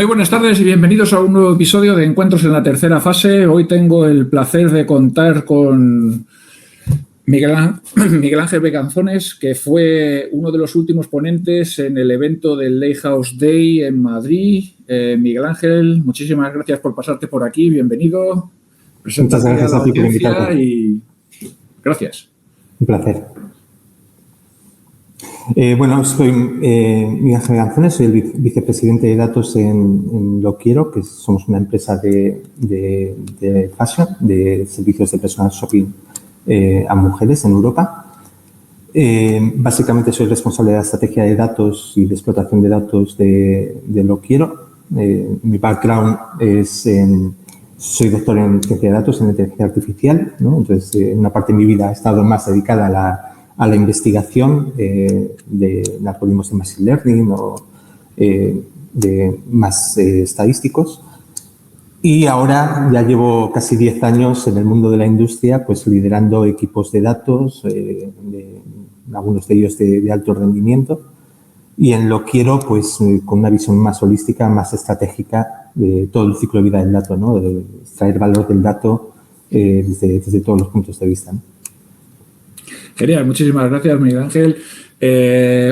Muy buenas tardes y bienvenidos a un nuevo episodio de Encuentros en la tercera fase. Hoy tengo el placer de contar con Miguel Ángel Becanzones, que fue uno de los últimos ponentes en el evento del Lighthouse Day en Madrid. Miguel Ángel, muchísimas gracias por pasarte por aquí. Bienvenido. Muchas gracias a ti por invitarme. Y gracias. Un placer. Bueno, soy Miguel Ángel Becanzones, soy el vicepresidente de datos en Loquiero, que somos una empresa de fashion, de servicios de personal shopping a mujeres en Europa. Básicamente soy responsable de la estrategia de datos y de explotación de datos de Loquiero. Mi background es soy doctor en ciencia de datos, en inteligencia artificial, ¿no? Entonces, una parte de mi vida ha estado más dedicada a la investigación de algoritmos de machine learning o de más estadísticos. Y ahora ya llevo casi 10 años en el mundo de la industria, pues liderando equipos de datos, algunos de ellos de alto rendimiento. Y en Loquiero, pues con una visión más holística, más estratégica de todo el ciclo de vida del dato, ¿no? De extraer valor del dato desde todos los puntos de vista, ¿no? Genial, muchísimas gracias, Miguel Ángel.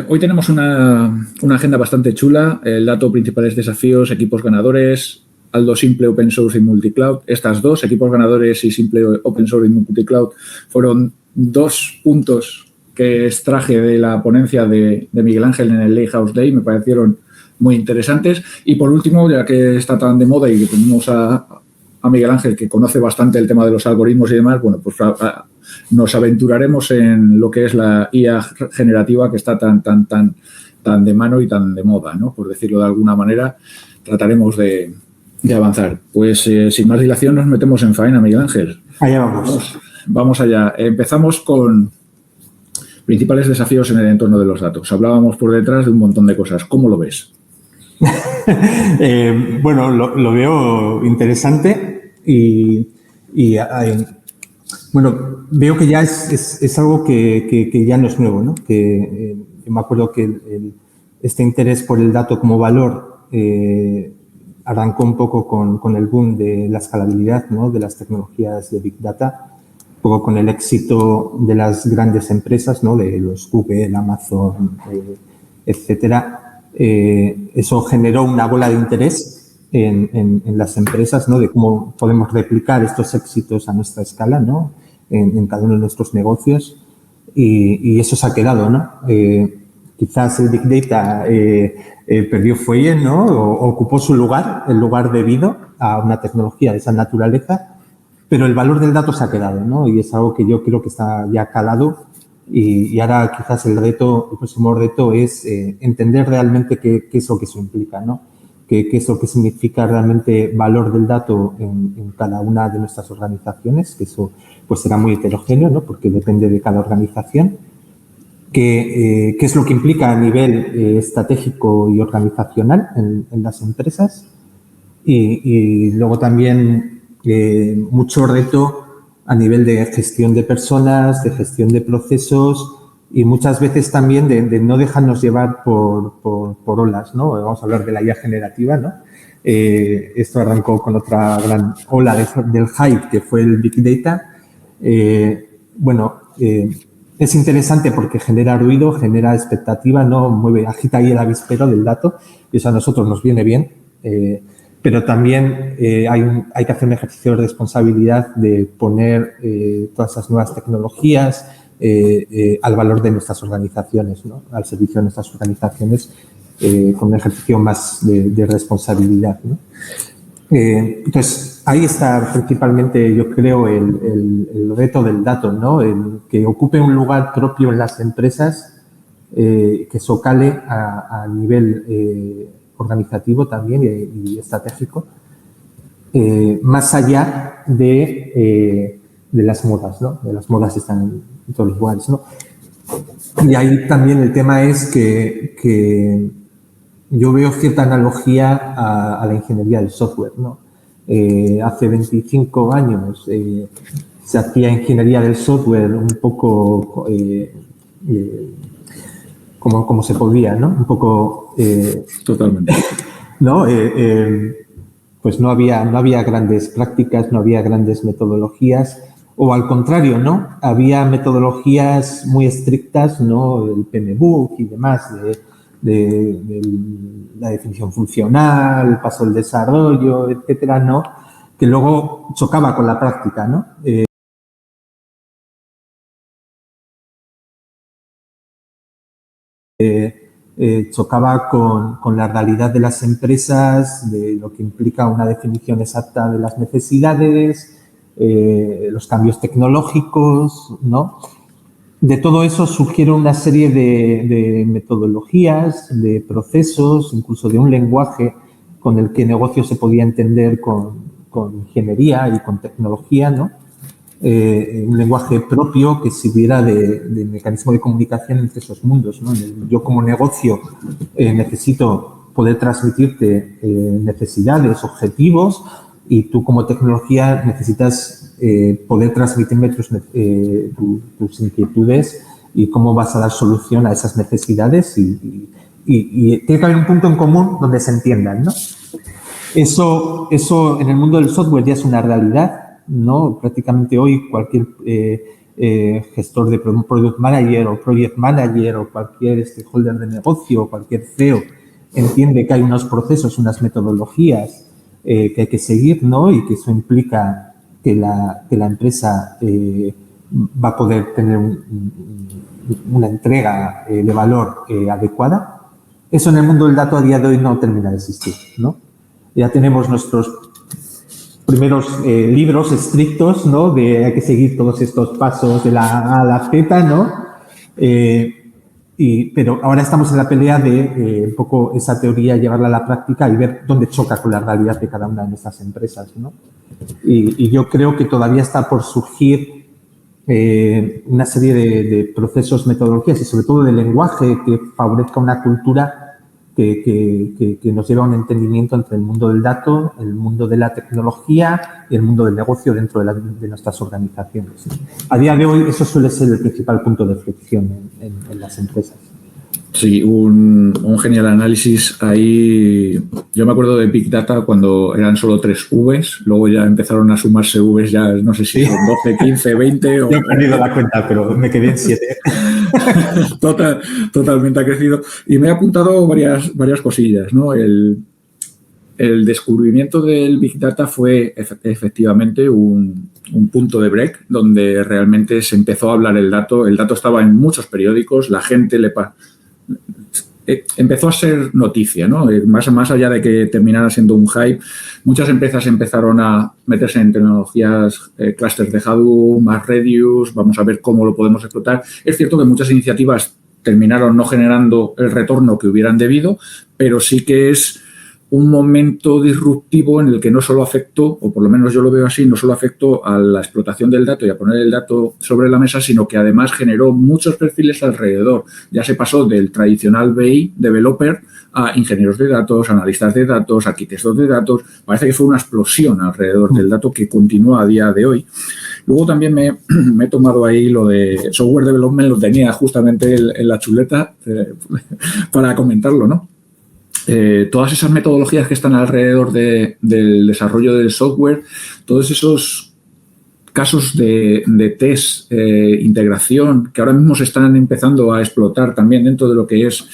Hoy tenemos una agenda bastante chula. El dato, principales desafíos, equipos ganadores, Aldo Simple, Open Source y Multicloud. Estas dos, equipos ganadores y Simple, Open Source y Multicloud, fueron dos puntos que extraje de la ponencia de Miguel Ángel en el Lighthouse Day. Me parecieron muy interesantes. Y por último, ya que está tan de moda y que tenemos a Miguel Ángel, que conoce bastante el tema de los algoritmos y demás, bueno, pues nos aventuraremos en lo que es la IA generativa, que está tan de mano y tan de moda, ¿no? Por decirlo de alguna manera, trataremos de avanzar. Pues sin más dilación nos metemos en faena, Miguel Ángel. Allá vamos. Vamos allá. Empezamos con principales desafíos en el entorno de los datos. Hablábamos por detrás de un montón de cosas. ¿Cómo lo ves? Bueno, lo veo interesante y bueno, veo que ya es algo que ya no es nuevo, ¿no? Que me acuerdo que este interés por el dato como valor arrancó un poco con el boom de la escalabilidad, ¿no? De las tecnologías de Big Data, un poco con el éxito de las grandes empresas, ¿no? De los Google, Amazon, etcétera. Eso generó una bola de interés en las empresas, ¿no? De cómo podemos replicar estos éxitos a nuestra escala, ¿no? En cada uno de nuestros negocios, y eso se ha quedado, ¿no? Quizás el Big Data perdió fuelle, ¿no? O ocupó su lugar, el lugar debido a una tecnología de esa naturaleza, pero el valor del dato se ha quedado, ¿no? Y es algo que yo creo que está ya calado. Y ahora quizás el próximo reto es entender realmente qué es lo que eso implica, ¿no? Qué es lo que significa realmente valor del dato en cada una de nuestras organizaciones, que eso pues será muy heterogéneo, ¿no? Porque depende de cada organización. Qué es lo que implica a nivel estratégico y organizacional en las empresas. Y luego también mucho reto a nivel de gestión de personas, de gestión de procesos y muchas veces también de no dejarnos llevar por olas, ¿no? Vamos a hablar de la IA generativa, ¿no? Esto arrancó con otra gran ola del hype que fue el Big Data. Es interesante porque genera ruido, genera expectativa, ¿no? Agita ahí el avispero del dato y eso a nosotros nos viene bien. Pero también hay que hacer un ejercicio de responsabilidad de poner todas esas nuevas tecnologías al valor de nuestras organizaciones, ¿no? Al servicio de nuestras organizaciones, con un ejercicio más de responsabilidad, ¿no? Entonces, ahí está principalmente, yo creo, el reto del dato, ¿no? El que ocupe un lugar propio en las empresas, que eso cale a nivel organizativo también y estratégico, más allá de las modas, ¿no? De las modas están en todos los lugares, ¿no? Y ahí también el tema es que yo veo cierta analogía a la ingeniería del software, ¿no? Hace 25 años se hacía ingeniería del software un poco como se podía, ¿no? Un poco totalmente ¿no? Pues no había grandes prácticas, no había grandes metodologías, o al contrario, ¿no? Había metodologías muy estrictas, ¿no? El PMBOK y demás, de la definición funcional, el paso del desarrollo, etcétera, ¿no? Que luego chocaba con la práctica, ¿no? Chocaba con la realidad de las empresas, de lo que implica una definición exacta de las necesidades, los cambios tecnológicos, ¿no? De todo eso surgieron una serie de metodologías, de procesos, incluso de un lenguaje con el que el negocio se podía entender con ingeniería y con tecnología, ¿no? Un lenguaje propio que sirviera de mecanismo de comunicación entre esos mundos, ¿no? Yo como negocio necesito poder transmitirte necesidades, objetivos, y tú como tecnología necesitas poder transmitirme tus inquietudes y cómo vas a dar solución a esas necesidades y tiene que haber un punto en común donde se entiendan, ¿no? Eso en el mundo del software ya es una realidad, ¿no? Prácticamente hoy cualquier gestor de product manager o project manager o cualquier stakeholder de negocio o cualquier CEO entiende que hay unos procesos, unas metodologías que hay que seguir, ¿no? Y que eso implica que la empresa va a poder tener una entrega de valor adecuada. Eso en el mundo del dato a día de hoy no termina de existir, ¿no? Ya tenemos nuestros primeros libros estrictos, ¿no? De hay que seguir todos estos pasos de la A a la Z, ¿no? Pero ahora estamos en la pelea de un poco esa teoría llevarla a la práctica y ver dónde choca con la realidad de cada una de nuestras empresas, ¿no? Y yo creo que todavía está por surgir una serie de procesos, metodologías y sobre todo de lenguaje que favorezca una cultura que nos lleva a un entendimiento entre el mundo del dato, el mundo de la tecnología y el mundo del negocio dentro de nuestras organizaciones. A día de hoy eso suele ser el principal punto de fricción en las empresas. Sí, un genial análisis ahí. Yo me acuerdo de Big Data cuando eran solo 3 Vs, luego ya empezaron a sumarse Vs, ya no sé si son 12, 15, 20 o... Yo he perdido la cuenta, pero me quedé en 7. Totalmente ha crecido. Y me he apuntado varias cosillas, ¿no? El descubrimiento del Big Data fue efectivamente un punto de break donde realmente se empezó a hablar el dato. El dato estaba en muchos periódicos, la gente empezó a ser noticia, ¿no? Más allá de que terminara siendo un hype, muchas empresas empezaron a meterse en tecnologías, clústeres de Hadoop, más Redis, vamos a ver cómo lo podemos explotar. Es cierto que muchas iniciativas terminaron no generando el retorno que hubieran debido, pero sí que es un momento disruptivo en el que no solo afectó, o por lo menos yo lo veo así, no solo afectó a la explotación del dato y a poner el dato sobre la mesa, sino que además generó muchos perfiles alrededor. Ya se pasó del tradicional BI, developer, a ingenieros de datos, analistas de datos, arquitectos de datos. Parece que fue una explosión alrededor del dato que continúa a día de hoy. Luego también me he tomado ahí lo de software development, lo tenía justamente en la chuleta para comentarlo, ¿no? Todas esas metodologías que están alrededor del desarrollo del software, todos esos casos de test, integración, que ahora mismo se están empezando a explotar también dentro de lo que es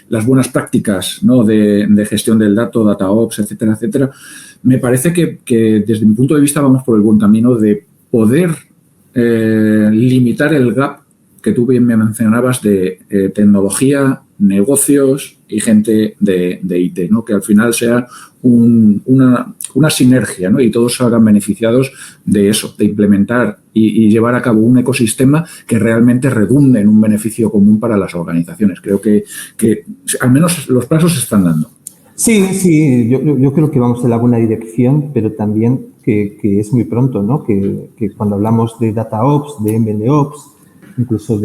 las buenas prácticas, ¿no? de gestión del dato, DataOps, etcétera, etcétera. Me parece que desde mi punto de vista vamos por el buen camino de poder limitar el gap que tú bien me mencionabas de tecnología, negocios y gente de IT, ¿no? Que al final sea una sinergia, ¿no? Y todos salgan beneficiados de eso, de implementar y llevar a cabo un ecosistema que realmente redunde en un beneficio común para las organizaciones. Creo que al menos los pasos se están dando. Sí, yo creo que vamos en la buena dirección, pero también que es muy pronto, ¿no? Que cuando hablamos de DataOps, de MLOps, incluso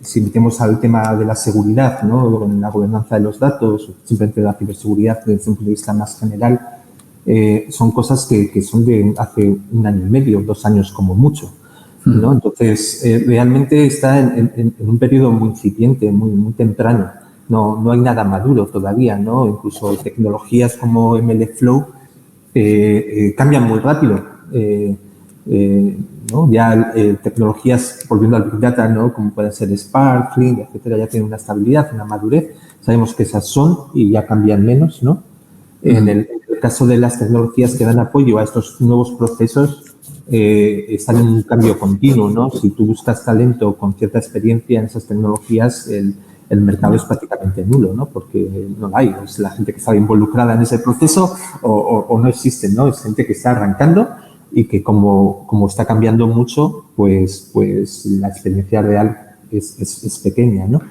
si metemos al tema de la seguridad, ¿no? En la gobernanza de los datos, simplemente de la ciberseguridad desde un punto de vista más general, son cosas que son de hace 1 año y medio, 2 años como mucho, ¿no? Entonces, realmente está en un periodo muy incipiente, muy temprano, no hay nada maduro todavía, ¿no? Incluso tecnologías como MLflow cambian muy rápido. ¿No? Ya tecnologías, volviendo al Big Data, ¿no? Como pueden ser Spark, Flink, etcétera, ya tienen una estabilidad, una madurez. Sabemos que esas son y ya cambian menos, ¿no? En el caso de las tecnologías que dan apoyo a estos nuevos procesos, están en un cambio continuo, ¿no? Si tú buscas talento con cierta experiencia en esas tecnologías, el mercado es prácticamente nulo, ¿no? Porque no la hay. Es la gente que está involucrada en ese proceso o no existe, ¿no? Es gente que está arrancando y que como está cambiando mucho, pues la experiencia real es pequeña, ¿no?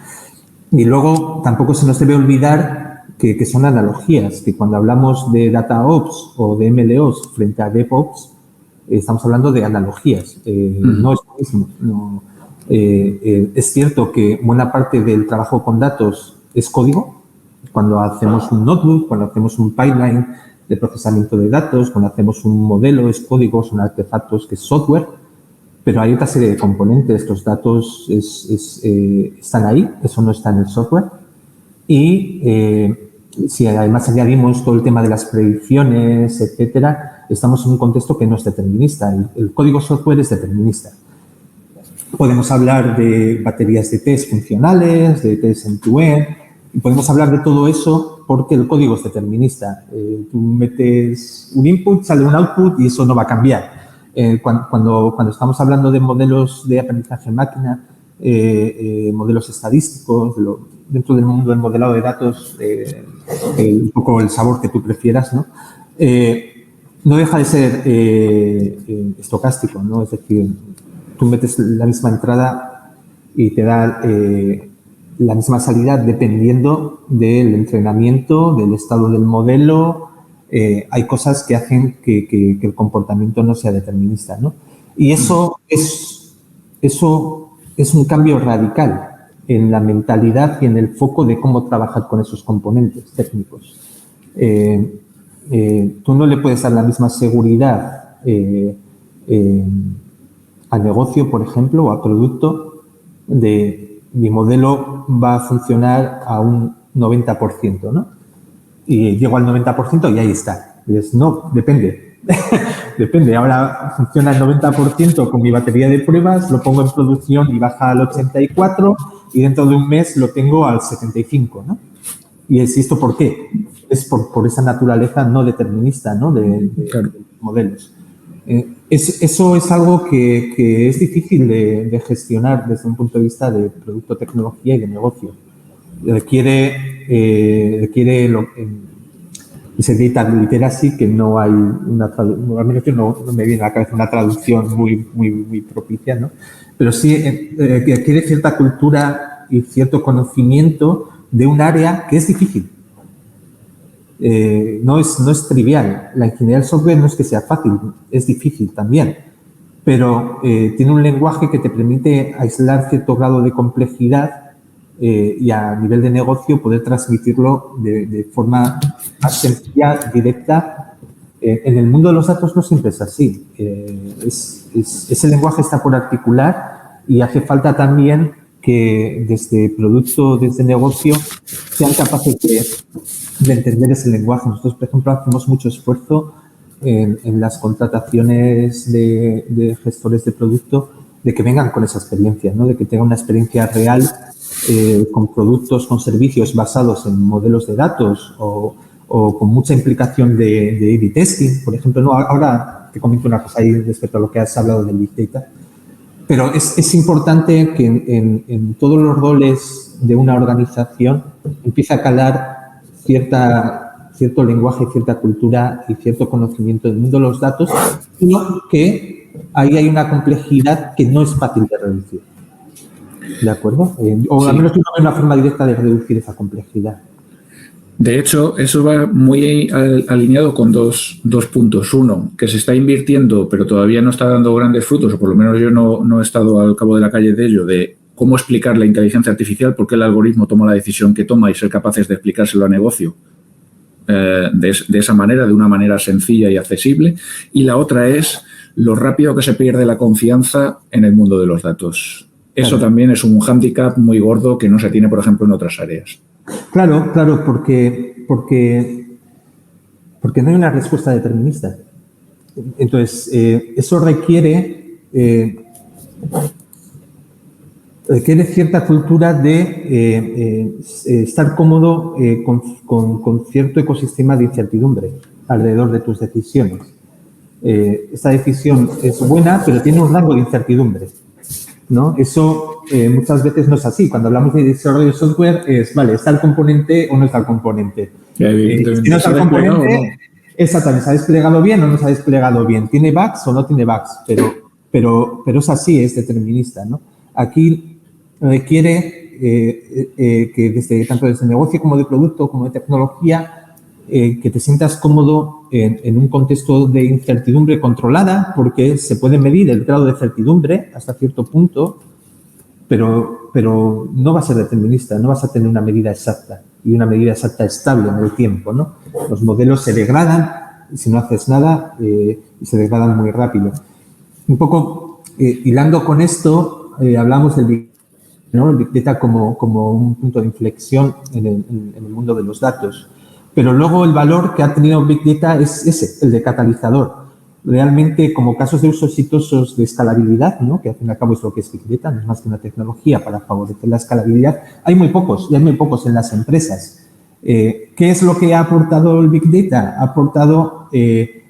Y luego tampoco se nos debe olvidar que son analogías, que cuando hablamos de DataOps o de MLOps frente a DevOps, estamos hablando de analogías, no es lo mismo. No, es cierto que buena parte del trabajo con datos es código, cuando hacemos un notebook, cuando hacemos un pipeline de procesamiento de datos, cuando hacemos un modelo es código, son artefactos que es software, pero hay otra serie de componentes, los datos están ahí, eso no está en el software. Y si además añadimos todo el tema de las predicciones, etcétera, estamos en un contexto que no es determinista. El código software es determinista. Podemos hablar de baterías de test funcionales, de test end-to-end, y podemos hablar de todo eso porque el código es determinista. Tú metes un input, sale un output y eso no va a cambiar. Cuando estamos hablando de modelos de aprendizaje en máquina, modelos estadísticos, dentro del mundo del modelado de datos, un poco el sabor que tú prefieras, ¿no? No deja de ser estocástico, ¿no? Es decir, tú metes la misma entrada y te da la misma salida dependiendo del entrenamiento, del estado del modelo. Hay cosas que hacen que el comportamiento no sea determinista, ¿no? Y eso es un cambio radical en la mentalidad y en el foco de cómo trabajar con esos componentes técnicos. Tú no le puedes dar la misma seguridad al negocio, por ejemplo, o al producto, de mi modelo va a funcionar a un 90%, ¿no? Y llego al 90% y ahí está. Y dices, no, depende. Depende. Ahora funciona el 90% con mi batería de pruebas, lo pongo en producción y baja al 84% y dentro de un mes lo tengo al 75%, ¿no? Y insisto, ¿por qué? Es por esa naturaleza no determinista, ¿no? De modelos. Eso es algo que es difícil de gestionar desde un punto de vista de producto, tecnología y de negocio. Requiere ese data literacy que no hay al menos yo no me viene a la cabeza una traducción muy propicia, ¿no? Pero sí requiere cierta cultura y cierto conocimiento de un área que es difícil. No es trivial. La ingeniería del software no es que sea fácil, es difícil también, pero tiene un lenguaje que te permite aislar cierto grado de complejidad y a nivel de negocio poder transmitirlo de forma más sencilla, directa. En el mundo de los datos no siempre es así. Ese lenguaje está por articular y hace falta también que desde producto, desde negocio, sean capaces de entender ese lenguaje. Nosotros, por ejemplo, hacemos mucho esfuerzo en las contrataciones de gestores de producto de que vengan con esa experiencia, ¿no? De que tengan una experiencia real con productos, con servicios basados en modelos de datos o con mucha implicación de A/B testing, por ejemplo. No, ahora te comento una cosa ahí respecto a lo que has hablado del Big Data. Pero es importante que en todos los roles de una organización empiece a calar cierto lenguaje, cierta cultura y cierto conocimiento del mundo de los datos, sino que ahí hay una complejidad que no es fácil de reducir. ¿De acuerdo? O al menos no hay una forma directa de reducir esa complejidad. De hecho, eso va muy alineado con dos puntos. Uno, que se está invirtiendo, pero todavía no está dando grandes frutos, o por lo menos yo no he estado al cabo de la calle de ello, de cómo explicar la inteligencia artificial, por qué el algoritmo toma la decisión que toma y ser capaces de explicárselo a negocio de esa manera, de una manera sencilla y accesible. Y la otra es lo rápido que se pierde la confianza en el mundo de los datos. Eso también es un hándicap muy gordo que no se tiene, por ejemplo, en otras áreas. Claro, porque no hay una respuesta determinista. Entonces, eso requiere cierta cultura de estar cómodo con cierto ecosistema de incertidumbre alrededor de tus decisiones. Esta decisión es buena, pero tiene un rango de incertidumbre, ¿no? Eso muchas veces no es así. Cuando hablamos de desarrollo de software es, vale, ¿está el componente o no está el componente? Si no está el componente, exactamente, ¿se ha desplegado bien o no se ha desplegado bien? ¿Tiene bugs o no tiene bugs? Pero es así, es determinista, ¿no? Aquí requiere que tanto desde negocio como de producto como de tecnología que te sientas cómodo en un contexto de incertidumbre controlada, porque se puede medir el grado de certidumbre hasta cierto punto, pero no va a ser determinista, no vas a tener una medida exacta y una medida exacta estable en el tiempo, ¿no? Los modelos se degradan si no haces nada y se degradan muy rápido. Un poco hilando con esto, hablamos del Big Data, ¿no? El Big Data como un punto de inflexión en el mundo de los datos. Pero luego el valor que ha tenido Big Data es ese, el de catalizador. Realmente, como casos de uso exitosos de escalabilidad, ¿no? Que al fin y al cabo es lo que es Big Data, no es más que una tecnología para favorecer la escalabilidad, hay muy pocos, y hay muy pocos en las empresas. ¿Qué es lo que ha aportado el Big Data? Ha aportado que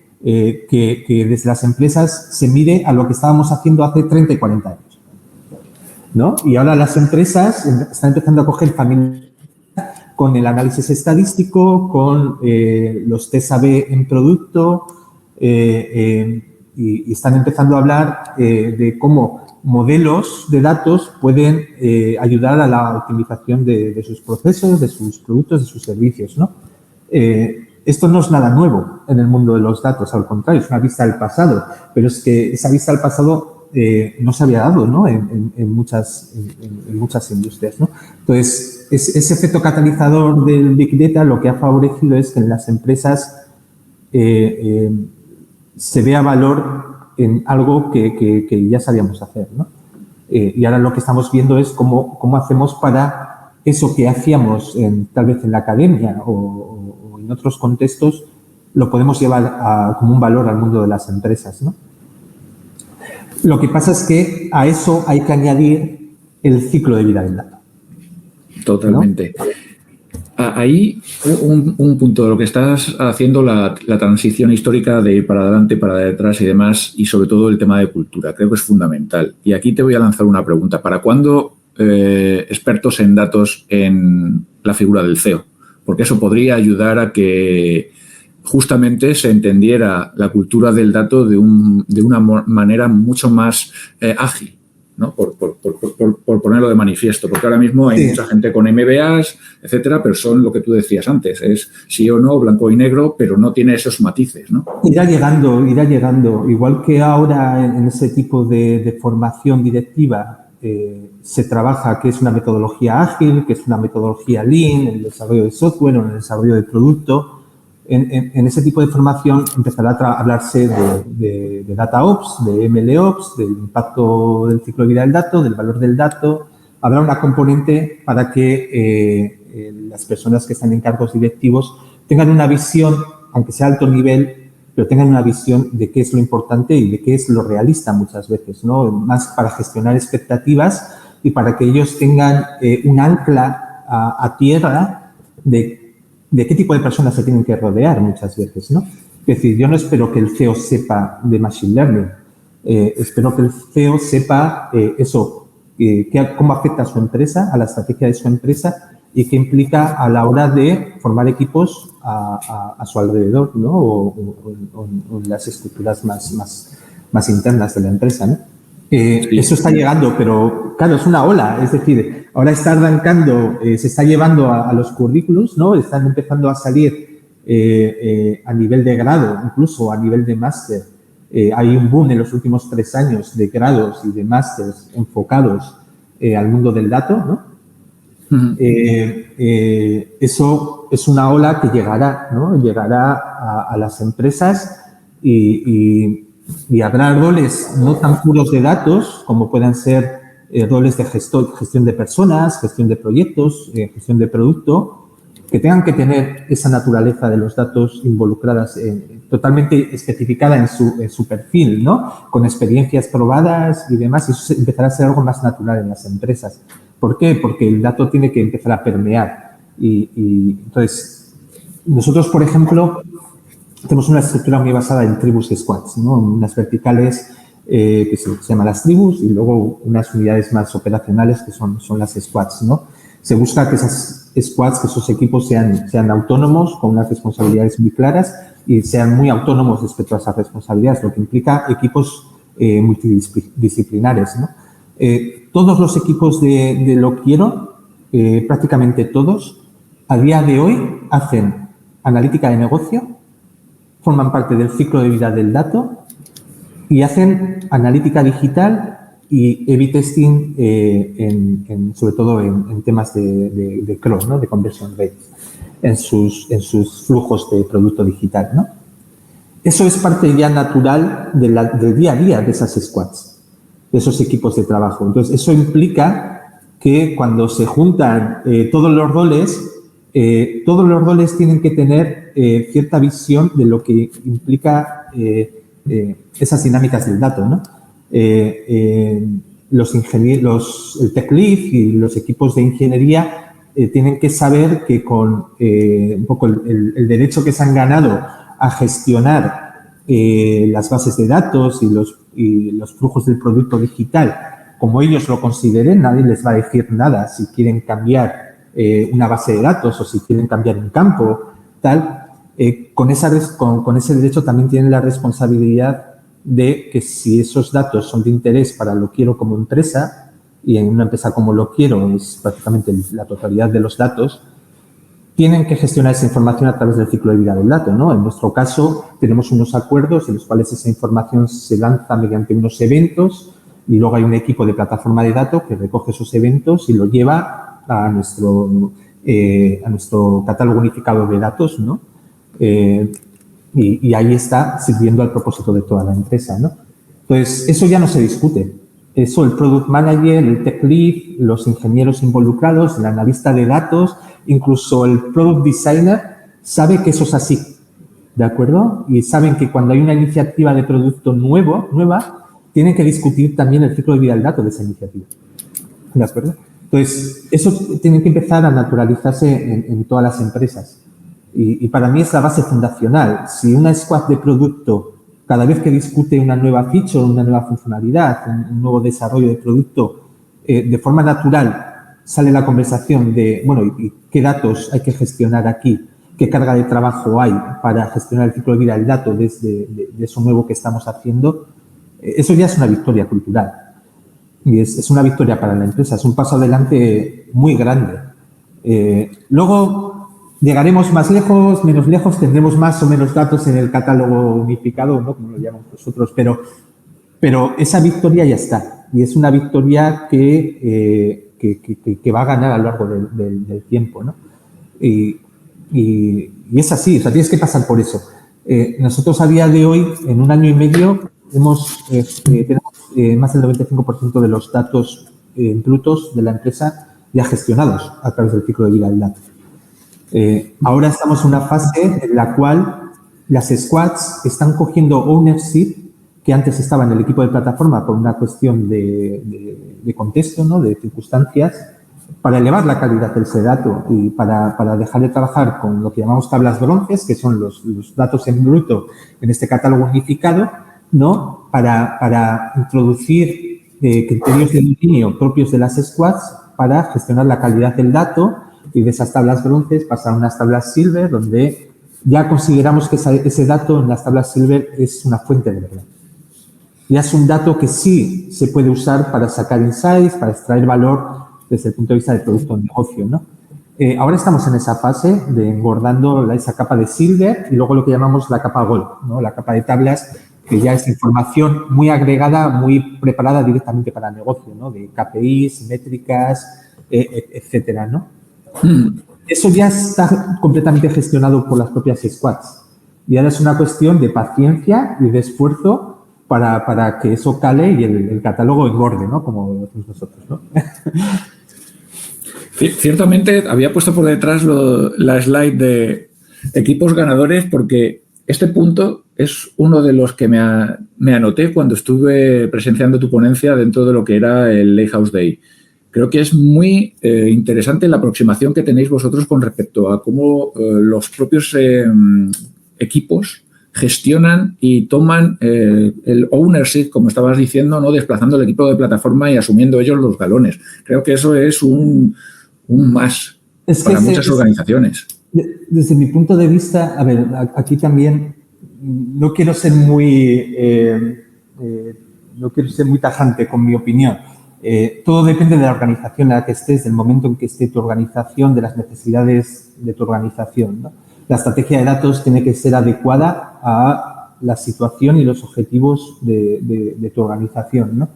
desde las empresas se mire a lo que estábamos haciendo hace 30 y 40 años, ¿no? Y ahora las empresas están empezando a coger familia con el análisis estadístico, con los test A/B en producto y están empezando a hablar de cómo modelos de datos pueden ayudar a la optimización de sus procesos, de sus productos, de sus servicios, ¿no? Esto no es nada nuevo en el mundo de los datos, al contrario, es una vista al pasado, pero es que esa vista al pasado no se había dado, ¿no? en muchas industrias, ¿no? Entonces, ese efecto catalizador del Big Data lo que ha favorecido es que en las empresas se vea valor en algo que ya sabíamos hacer, ¿no? Y ahora lo que estamos viendo es cómo hacemos para eso que hacíamos tal vez en la academia o en otros contextos, lo podemos llevar como un valor al mundo de las empresas, ¿no? Lo que pasa es que a eso hay que añadir el ciclo de vida del dato. Totalmente. ¿No? Ahí un punto de lo que estás haciendo, la transición histórica de ir para adelante, para detrás y demás, y sobre todo el tema de cultura, creo que es fundamental. Y aquí te voy a lanzar una pregunta. ¿Para cuándo expertos en datos en la figura del CEO? Porque eso podría ayudar a que justamente se entendiera la cultura del dato de una manera mucho más ágil, ¿no? Por ponerlo de manifiesto, porque ahora mismo hay mucha gente con MBAs, etcétera, pero son lo que tú decías antes, es sí o no, blanco y negro, pero no tiene esos matices, ¿no? Irá llegando. Igual que ahora en ese tipo de formación directiva se trabaja que es una metodología ágil, que es una metodología lean en el desarrollo de software o en el desarrollo de producto. En ese tipo de formación empezará a hablarse de DataOps, de MLOps, del impacto del ciclo de vida del dato, del valor del dato. Habrá una componente para que las personas que están en cargos directivos tengan una visión, aunque sea alto nivel, pero tengan una visión de qué es lo importante y de qué es lo realista muchas veces, ¿no? Más para gestionar expectativas y para que ellos tengan un ancla a tierra de qué tipo de personas se tienen que rodear muchas veces, ¿no? Es decir, yo no espero que el CEO sepa de Machine Learning, espero que el CEO sepa cómo afecta a su empresa, a la estrategia de su empresa y qué implica a la hora de formar equipos a su alrededor, ¿no? O en las estructuras más internas de la empresa, ¿no? Eso está llegando, pero claro, es una ola, es decir, ahora está arrancando, se está llevando a los currículos, ¿no? Están empezando a salir a nivel de grado, incluso a nivel de máster. Hay un boom en los últimos 3 años de grados y de másters enfocados al mundo del dato, ¿no? Uh-huh. Eso es una ola que llegará, ¿no? Llegará a las empresas y habrá roles no tan puros de datos como puedan ser roles de gestión de personas, gestión de proyectos, gestión de producto, que tengan que tener esa naturaleza de los datos involucradas, totalmente especificada en su perfil, ¿no? Con experiencias probadas y demás, y eso empezará a ser algo más natural en las empresas. ¿Por qué? Porque el dato tiene que empezar a permear. Y entonces, nosotros, por ejemplo, tenemos una estructura muy basada en tribus y squads, ¿no? Unas verticales que se llaman las tribus y luego unas unidades más operacionales que son las squads, ¿no? Se busca que esas squads, que esos equipos sean autónomos, con unas responsabilidades muy claras y sean muy autónomos respecto a esas responsabilidades, lo que implica equipos multidisciplinares, ¿no? Todos los equipos de Lo Quiero, prácticamente todos, a día de hoy hacen analítica de negocio, forman parte del ciclo de vida del dato y hacen analítica digital y A/B testing, sobre todo en temas de CRO, ¿no? De conversion rate, en sus flujos de producto digital, ¿no? Eso es parte ya natural del día a día de esas squads, de esos equipos de trabajo. Entonces, eso implica que cuando se juntan todos los roles tienen que tener cierta visión de lo que implica esas dinámicas del dato, ¿no? Los ingenieros, el tech lead y los equipos de ingeniería tienen que saber que con un poco el derecho que se han ganado a gestionar las bases de datos y los flujos del producto digital, como ellos lo consideren, nadie les va a decir nada si quieren cambiar una base de datos o si quieren cambiar un campo, tal. Con ese derecho también tienen la responsabilidad de que si esos datos son de interés para Lo Quiero como empresa, y en una empresa como Lo Quiero es prácticamente la totalidad de los datos, tienen que gestionar esa información a través del ciclo de vida del dato, ¿no? En nuestro caso, tenemos unos acuerdos en los cuales esa información se lanza mediante unos eventos y luego hay un equipo de plataforma de datos que recoge esos eventos y lo lleva a nuestro catálogo unificado de datos, ¿no? Y ahí está sirviendo al propósito de toda la empresa, ¿no? Entonces, eso ya no se discute. Eso el product manager, el tech lead, los ingenieros involucrados, el analista de datos, incluso el product designer sabe que eso es así, ¿de acuerdo? Y saben que cuando hay una iniciativa de producto nueva, tienen que discutir también el ciclo de vida del dato de esa iniciativa, ¿de acuerdo? Entonces, eso tiene que empezar a naturalizarse en todas las empresas. Y para mí es la base fundacional. Si una squad de producto, cada vez que discute una nueva feature, una nueva funcionalidad, un nuevo desarrollo de producto, de forma natural sale la conversación de, bueno, ¿y qué datos hay que gestionar aquí? ¿Qué carga de trabajo hay para gestionar el ciclo de vida del dato de eso nuevo que estamos haciendo? Eso ya es una victoria cultural. Y es una victoria para la empresa. Es un paso adelante muy grande. Luego, llegaremos más lejos, menos lejos, tendremos más o menos datos en el catálogo unificado, ¿no? Como lo llamamos nosotros, pero esa victoria ya está. Y es una victoria que va a ganar a lo largo del tiempo, ¿no? Y es así, o sea, tienes que pasar por eso. Nosotros a día de hoy, en un año y medio, tenemos más del 95% de los datos brutos de la empresa ya gestionados a través del ciclo de vida del dato. Ahora estamos en una fase en la cual las squads están cogiendo ownership que antes estaba en el equipo de plataforma por una cuestión de contexto, ¿no? De circunstancias, para elevar la calidad de ese dato y para dejar de trabajar con lo que llamamos tablas bronces, que son los datos en bruto en este catálogo unificado, ¿no? Para introducir criterios de dominio propios de las squads para gestionar la calidad del dato y de esas tablas bronces pasar a unas tablas silver donde ya consideramos que ese dato en las tablas silver es una fuente de verdad. Ya es un dato que sí se puede usar para sacar insights, para extraer valor desde el punto de vista del producto de negocio, ¿no? Ahora estamos en esa fase de engordando esa capa de silver y luego lo que llamamos la capa gold, ¿no? La capa de tablas que ya es información muy agregada, muy preparada directamente para el negocio, ¿no? De KPIs, métricas, etcétera, ¿no? Eso ya está completamente gestionado por las propias squads. Y ahora es una cuestión de paciencia y de esfuerzo para que eso cale y el catálogo engorde, ¿no? Como decimos nosotros, ¿no? Ciertamente había puesto por detrás la slide de equipos ganadores porque este punto es uno de los que me anoté cuando estuve presenciando tu ponencia dentro de lo que era el Lighthouse Day. Creo que es muy interesante la aproximación que tenéis vosotros con respecto a cómo los propios equipos gestionan y toman el ownership, como estabas diciendo, ¿no? Desplazando el equipo de plataforma y asumiendo ellos los galones. Creo que eso es un más para muchas organizaciones. Desde mi punto de vista, a ver, aquí también no quiero ser muy tajante con mi opinión. Todo depende de la organización en la que estés, del momento en que esté tu organización, de las necesidades de tu organización, ¿no? La estrategia de datos tiene que ser adecuada a la situación y los objetivos de tu organización, ¿no?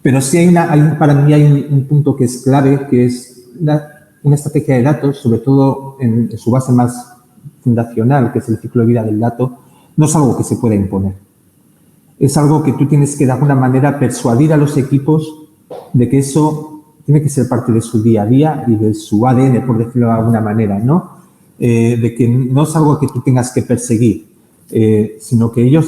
Pero sí para mí hay un punto que es clave, que es una estrategia de datos, sobre todo en su base más fundacional, que es el ciclo de vida del dato, no es algo que se pueda imponer. Es algo que tú tienes que de alguna manera persuadir a los equipos de que eso tiene que ser parte de su día a día y de su ADN, por decirlo de alguna manera, ¿no? De que no es algo que tú tengas que perseguir, sino que ellos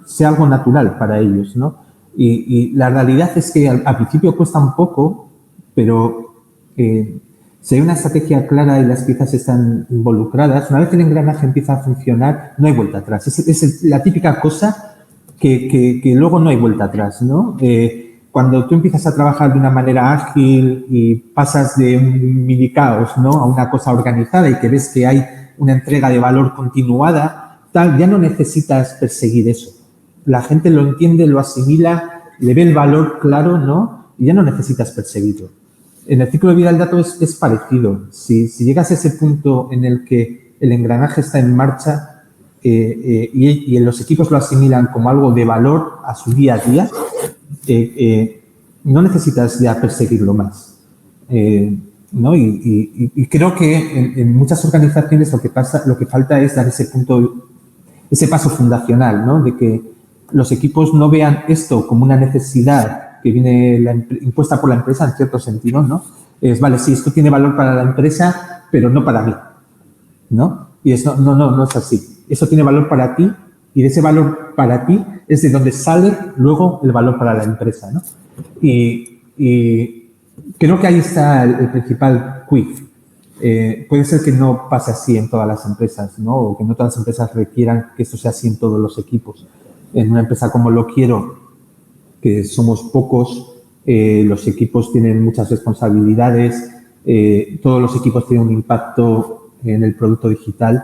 sea algo natural para ellos, ¿no? Y la realidad es que al principio cuesta un poco, pero si hay una estrategia clara y las piezas están involucradas, una vez el engranaje empieza a funcionar, no hay vuelta atrás. Es la típica cosa que luego no hay vuelta atrás, ¿no? Cuando tú empiezas a trabajar de una manera ágil y pasas de un mini caos, ¿no?, a una cosa organizada y que ves que hay una entrega de valor continuada, ya no necesitas perseguir eso. La gente lo entiende, lo asimila, le ve el valor claro, ¿no?, y ya no necesitas perseguirlo. En el ciclo de vida del dato es parecido. Si llegas a ese punto en el que el engranaje está en marcha y los equipos lo asimilan como algo de valor a su día a día, no necesitas ya perseguirlo más, ¿no? Y creo que en muchas organizaciones lo que falta es dar ese paso fundacional, ¿no? De que los equipos no vean esto como una necesidad que viene impuesta por la empresa en cierto sentido, ¿no? Vale, sí, esto tiene valor para la empresa, pero no para mí, ¿no? Y eso no es así. Eso tiene valor para ti y de ese valor para ti es de donde sale luego el valor para la empresa, ¿no? Y creo que ahí está el principal quiz. Puede ser que no pase así en todas las empresas, ¿no? O que no todas las empresas requieran que esto sea así en todos los equipos. En una empresa como Lo Quiero, que somos pocos, los equipos tienen muchas responsabilidades, todos los equipos tienen un impacto en el producto digital.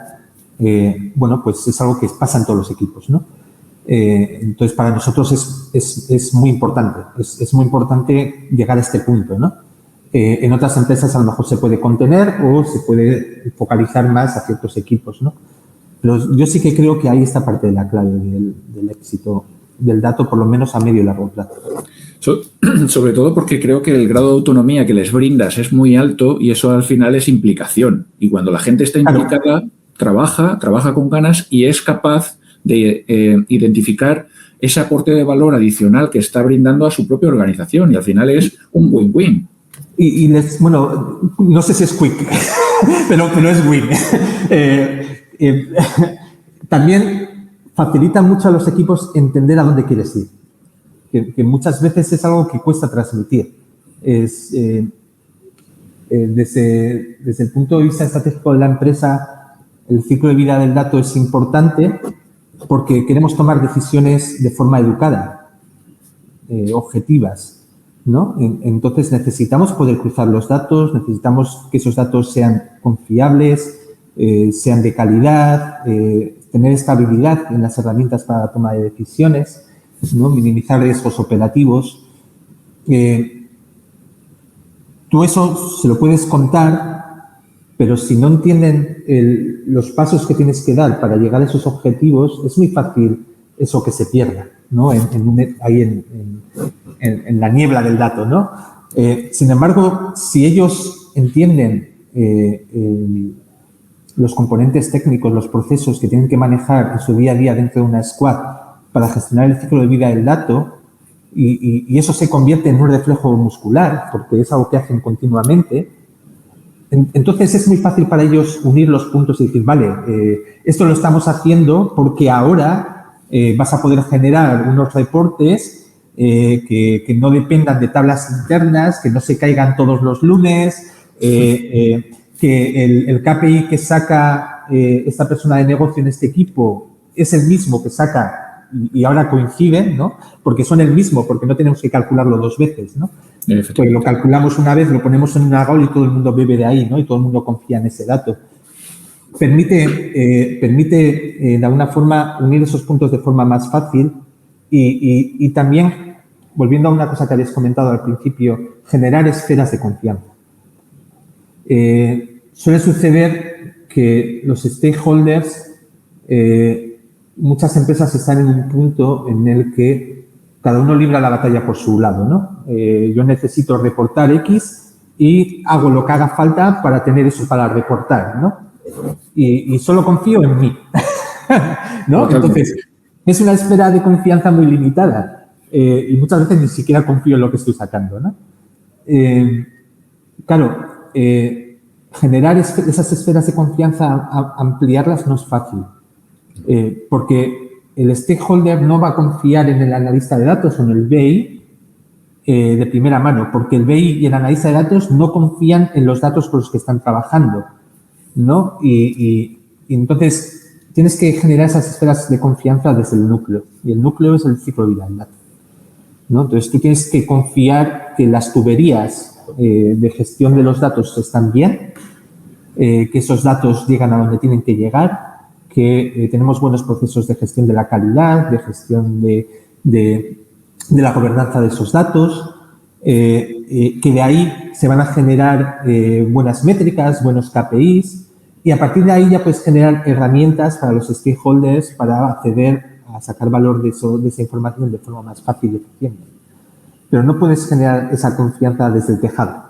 Bueno, pues es algo que pasa en todos los equipos, ¿no? Entonces, para nosotros es muy importante, es muy importante llegar a este punto, ¿no? En otras empresas a lo mejor se puede contener o se puede focalizar más a ciertos equipos, ¿no? Pero yo sí que creo que ahí está parte de la clave del éxito del dato, por lo menos a medio y largo plazo. Sobre todo porque creo que el grado de autonomía que les brindas es muy alto y eso al final es implicación. Y cuando la gente está implicada, trabaja con ganas y es capaz de identificar ese aporte de valor adicional que está brindando a su propia organización y al final es un win-win. Bueno, no sé si es quick, pero es win. También facilita mucho a los equipos entender a dónde quieres ir, que muchas veces es algo que cuesta transmitir. Desde el punto de vista estratégico de la empresa, el ciclo de vida del dato es importante porque queremos tomar decisiones de forma educada, objetivas, ¿no? Entonces necesitamos poder cruzar los datos, necesitamos que esos datos sean confiables, sean de calidad, tener estabilidad en las herramientas para la toma de decisiones, ¿no? Minimizar riesgos operativos. Tú eso se lo puedes contar, pero si no entienden los pasos que tienes que dar para llegar a esos objetivos, es muy fácil eso que se pierda, ¿no? Ahí en la niebla del dato, ¿no? Sin embargo, si ellos entienden los componentes técnicos, los procesos que tienen que manejar en su día a día dentro de una squad para gestionar el ciclo de vida del dato, y eso se convierte en un reflejo muscular, porque es algo que hacen continuamente, Entonces es muy fácil para ellos unir los puntos y decir, vale, esto lo estamos haciendo porque ahora vas a poder generar unos reportes que no dependan de tablas internas, que no se caigan todos los lunes, que el KPI que saca esta persona de negocio en este equipo es el mismo que saca y ahora coinciden, ¿no? Porque son el mismo, porque no tenemos que calcularlo 2 veces, ¿no? Pues lo calculamos una vez, lo ponemos en una gaula y todo el mundo bebe de ahí, ¿no? Y todo el mundo confía en ese dato. Permite de alguna forma unir esos puntos de forma más fácil y también, volviendo a una cosa que habéis comentado al principio, generar esferas de confianza. Suele suceder que los stakeholders, muchas empresas están en un punto en el que cada uno libra la batalla por su lado, ¿no? Yo necesito reportar X y hago lo que haga falta para tener eso para reportar, ¿no? Y solo confío en mí, ¿no? Entonces, es una esfera de confianza muy limitada y muchas veces ni siquiera confío en lo que estoy sacando, ¿no? Claro, generar esas esferas de confianza, ampliarlas no es fácil, porque el stakeholder no va a confiar en el analista de datos o en el BI de primera mano, porque el BI y el analista de datos no confían en los datos con los que están trabajando, ¿no? Y entonces tienes que generar esas esferas de confianza desde el núcleo, y el núcleo es el ciclo de vida del dato, ¿no? Entonces tú tienes que confiar que las tuberías de gestión de los datos están bien, que esos datos llegan a donde tienen que llegar, que tenemos buenos procesos de gestión de la calidad, de gestión de la gobernanza de esos datos, que de ahí se van a generar buenas métricas, buenos KPIs, y a partir de ahí ya puedes generar herramientas para los stakeholders para acceder a sacar valor de esa información de forma más fácil y eficiente. Pero no puedes generar esa confianza desde el tejado.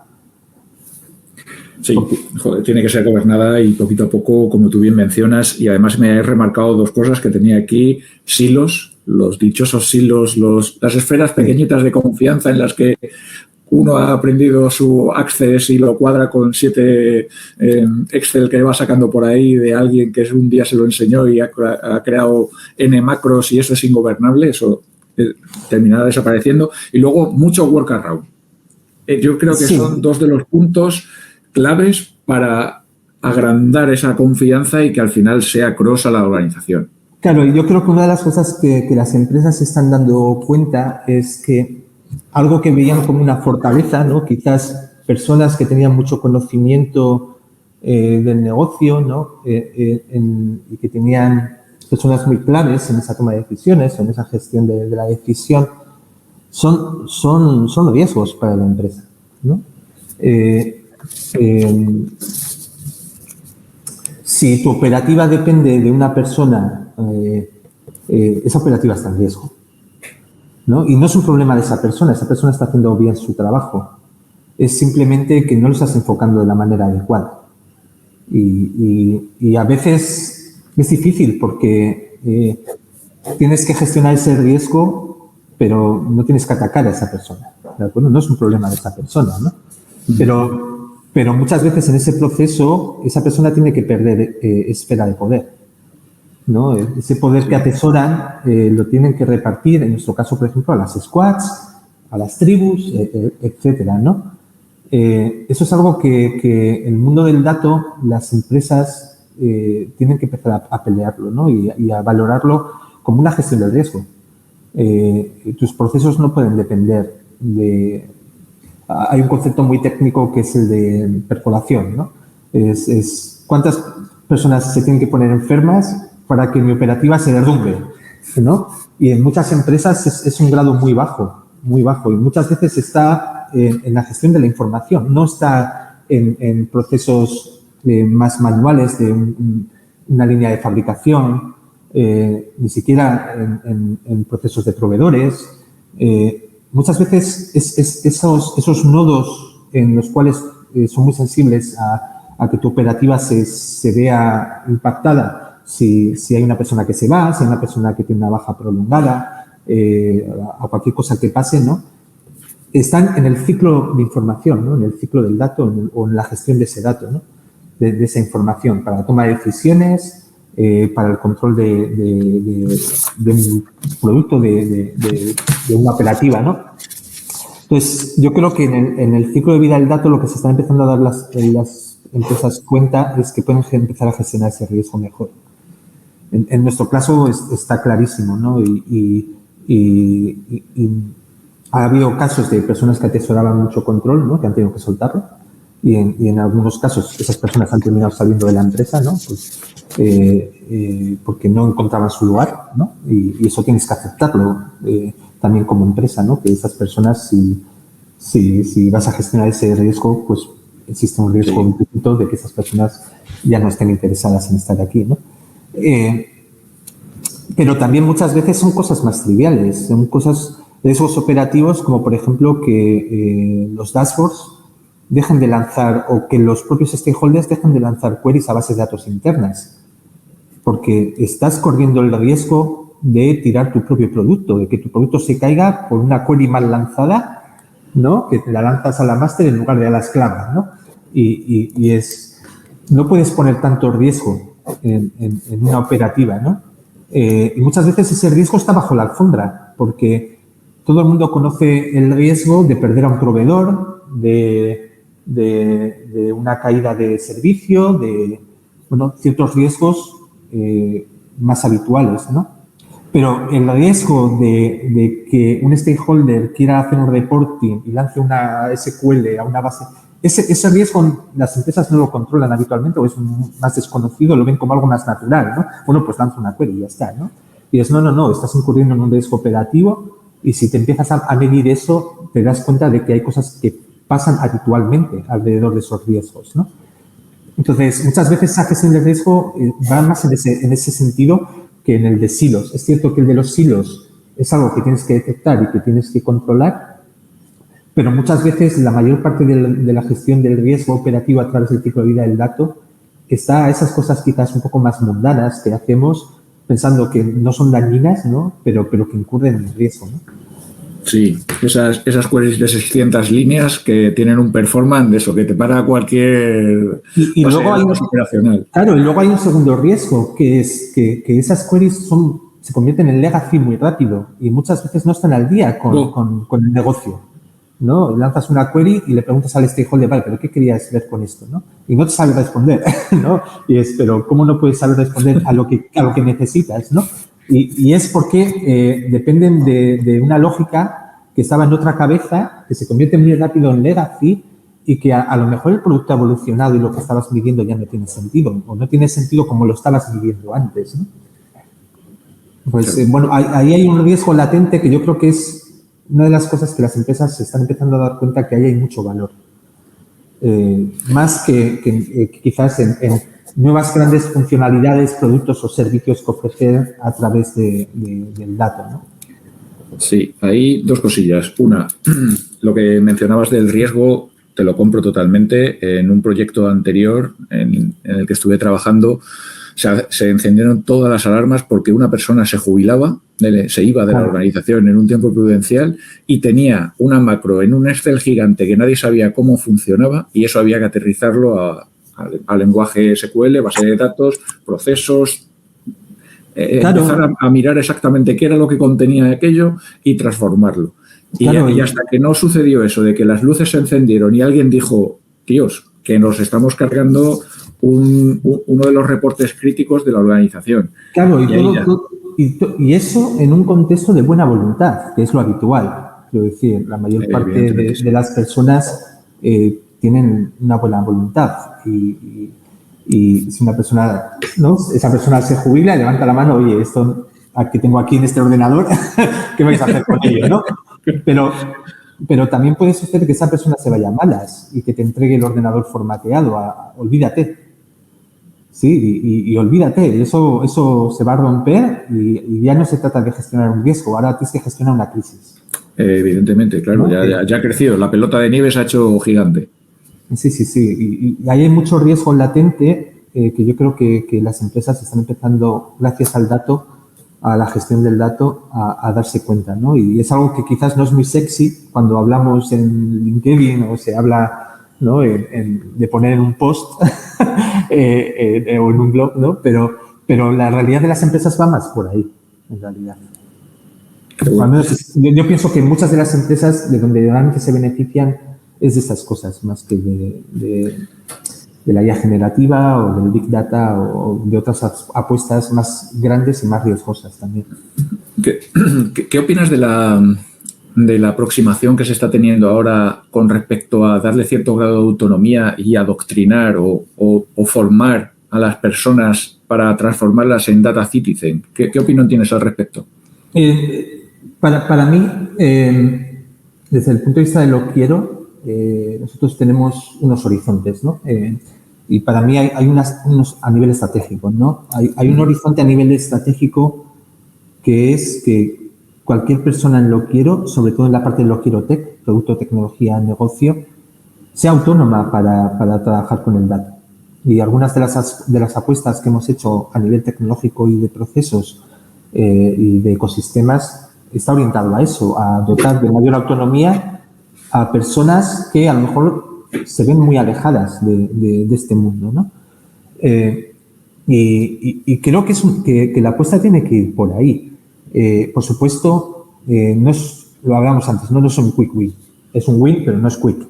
Sí, joder, tiene que ser gobernada y poquito a poco, como tú bien mencionas, y además me he remarcado 2 cosas que tenía aquí: silos, los dichosos silos, las esferas pequeñitas de confianza en las que uno ha aprendido su Access y lo cuadra con 7 Excel que va sacando por ahí de alguien que un día se lo enseñó y ha creado N macros y eso es ingobernable, eso terminará desapareciendo. Y luego mucho workaround. Yo creo que son 2 de los puntos claves para agrandar esa confianza y que al final sea cross a la organización. Claro, y yo creo que una de las cosas que las empresas se están dando cuenta es que algo que veían como una fortaleza, ¿no? Quizás personas que tenían mucho conocimiento del negocio, ¿no? Y que tenían personas muy claves en esa toma de decisiones, en esa gestión de la decisión, son riesgos para la empresa, ¿no? Si tu operativa depende de una persona, esa operativa está en riesgo, ¿no? Y no es un problema de esa persona está haciendo bien su trabajo. Es simplemente que no lo estás enfocando de la manera adecuada. Y a veces es difícil porque tienes que gestionar ese riesgo, pero no tienes que atacar a esa persona, ¿de acuerdo? No es un problema de esa persona, ¿no? Pero muchas veces en ese proceso esa persona tiene que perder esfera de poder, ¿no? Ese poder que atesoran lo tienen que repartir, en nuestro caso, por ejemplo, a las squads, a las tribus, etcétera, ¿no? Eso es algo que en el mundo del dato las empresas tienen que empezar a pelearlo, ¿no? Y a valorarlo como una gestión del riesgo. Tus procesos no pueden depender de... Hay un concepto muy técnico que es el de percolación, ¿no? Es cuántas personas se tienen que poner enfermas para que mi operativa se derrumbe, ¿no? Y en muchas empresas es un grado muy bajo, y muchas veces está en la gestión de la información, no está en procesos más manuales de una línea de fabricación, ni siquiera en procesos de proveedores. Muchas veces esos nodos en los cuales son muy sensibles a que tu operativa se vea impactada si hay una persona que se va, si hay una persona que tiene una baja prolongada, a cualquier cosa que pase, ¿no? están en el ciclo de información, ¿no? En el ciclo del dato o en la gestión de ese dato, ¿no? De esa información para la toma de decisiones, para el control de un producto, de una operativa, ¿no? Entonces, yo creo que en el ciclo de vida del dato lo que se están empezando a dar las empresas cuenta es que pueden empezar a gestionar ese riesgo mejor. En nuestro caso está clarísimo, ¿no? Y ha habido casos de personas que atesoraban mucho control, ¿no? Que han tenido que soltarlo. Y en algunos casos esas personas han terminado saliendo de la empresa, ¿no? Pues, porque no encontraban su lugar, ¿no? Y eso tienes que aceptarlo también como empresa, ¿no? Que esas personas, si vas a gestionar ese riesgo, pues existe un riesgo implícito de que esas personas ya no estén interesadas en estar aquí, ¿no? Pero también muchas veces son cosas más triviales, son riesgos operativos como, por ejemplo, que los dashboards dejen de lanzar o que los propios stakeholders dejen de lanzar queries a bases de datos internas, porque estás corriendo el riesgo de tirar tu propio producto, de que tu producto se caiga por una query mal lanzada, ¿no? Que te la lanzas a la máster en lugar de a la esclava, ¿no? No puedes poner tanto riesgo en una operativa, ¿no? Y muchas veces ese riesgo está bajo la alfombra, porque todo el mundo conoce el riesgo de perder a un proveedor, de una caída de servicio, de ciertos riesgos más habituales, ¿no? Pero el riesgo de que un stakeholder quiera hacer un reporting y lance una SQL a una base, ese riesgo las empresas no lo controlan habitualmente o es más desconocido, lo ven como algo más natural, ¿no? Bueno, pues lanza una query y ya está, ¿no? Y es no, estás incurriendo en un riesgo operativo y si te empiezas a medir eso, te das cuenta de que hay cosas que pasan habitualmente alrededor de esos riesgos, ¿no? Entonces, muchas veces esa gestión de riesgo va más en ese sentido que en el de silos. Es cierto que el de los silos es algo que tienes que detectar y que tienes que controlar, pero muchas veces la mayor parte de la gestión del riesgo operativo a través del ciclo de vida del dato está a esas cosas quizás un poco más mundanas que hacemos pensando que no son dañinas, ¿no? Pero que incurren en riesgo, ¿no? Sí, esas queries de 600 líneas que tienen un performance de eso, que te para cualquier y luego hay operacional. Claro, y luego hay un segundo riesgo, que es que esas queries se convierten en legacy muy rápido y muchas veces no están al día con el negocio, ¿no? Lanzas una query y le preguntas al stakeholder, vale, ¿pero qué querías ver con esto, no? Y no te sabe responder, ¿no? Pero ¿cómo no puedes saber responder a lo que necesitas, no? Y es porque dependen de una lógica que estaba en otra cabeza, que se convierte muy rápido en legacy y que a lo mejor el producto ha evolucionado y lo que estabas midiendo ya no tiene sentido, o no tiene sentido como lo estabas midiendo antes, ¿no? Pues, ahí hay un riesgo latente que yo creo que es una de las cosas que las empresas se están empezando a dar cuenta que ahí hay mucho valor. Más que quizás en nuevas grandes funcionalidades, productos o servicios que ofrecer a través del dato, ¿no? Sí, hay dos cosillas. Una, lo que mencionabas del riesgo, te lo compro totalmente. En un proyecto anterior en el que estuve trabajando, se encendieron todas las alarmas porque una persona se jubilaba, se iba de la organización en un tiempo prudencial y tenía una macro en un Excel gigante que nadie sabía cómo funcionaba y eso había que aterrizarlo al lenguaje SQL, base de datos, procesos, empezar a mirar exactamente qué era lo que contenía aquello y transformarlo. Y hasta que no sucedió eso, de que las luces se encendieron y alguien dijo, tíos, que nos estamos cargando uno de los reportes críticos de la organización. Claro, y eso en un contexto de buena voluntad, que es lo habitual. Quiero decir, la mayor parte de las personas tienen una buena voluntad y si una persona, ¿no? Esa persona se jubila, levanta la mano, oye, esto que tengo aquí en este ordenador, ¿qué vais a hacer con ello, no? Pero también puede suceder que esa persona se vaya a malas y que te entregue el ordenador formateado. Olvídate. Sí, y olvídate. Eso se va a romper y ya no se trata de gestionar un riesgo. Ahora tienes que gestionar una crisis. Evidentemente, claro. ¿No? Ya ha crecido. La pelota de nieve se ha hecho gigante. Sí. Y ahí hay mucho riesgo latente que yo creo que las empresas están empezando, gracias al dato, a la gestión del dato a darse cuenta, ¿no? Y es algo que quizás no es muy sexy cuando hablamos en LinkedIn o se habla, ¿no? de poner en un post o en un blog, ¿no? Pero la realidad de las empresas va más por ahí, en realidad. Al menos yo pienso que muchas de las empresas de donde realmente se benefician es de estas cosas, más que de la IA generativa o del Big Data o de otras apuestas más grandes y más riesgosas también. ¿Qué opinas de la aproximación que se está teniendo ahora con respecto a darle cierto grado de autonomía y adoctrinar o formar a las personas para transformarlas en data citizen? ¿Qué opinión tienes al respecto? Para mí, desde el punto de vista de lo quiero, nosotros tenemos unos horizontes, ¿no? Y para mí hay unos a nivel estratégico, ¿no? Hay un horizonte a nivel estratégico que es que cualquier persona en lo quiero, sobre todo en la parte de lo quiero tech, producto, tecnología, negocio, sea autónoma para trabajar con el dato. Y algunas de las apuestas que hemos hecho a nivel tecnológico y de procesos y de ecosistemas está orientado a eso, a dotar de mayor autonomía a personas que a lo mejor se ven muy alejadas de este mundo, ¿no? Y creo que la apuesta tiene que ir por ahí. Por supuesto, no es, lo hablamos antes, no es un quick win. Es un win, pero no es quick,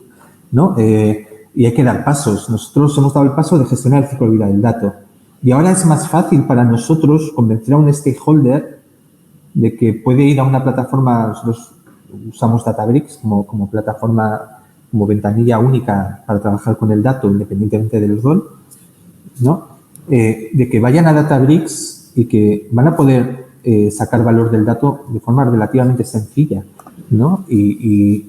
¿no? Y hay que dar pasos. Nosotros hemos dado el paso de gestionar el ciclo de vida del dato. Y ahora es más fácil para nosotros convencer a un stakeholder de que puede ir a una plataforma. Nosotros usamos Databricks como plataforma, como ventanilla única para trabajar con el dato independientemente del rol, ¿no? De que vayan a Databricks y que van a poder sacar valor del dato de forma relativamente sencilla, ¿no? Y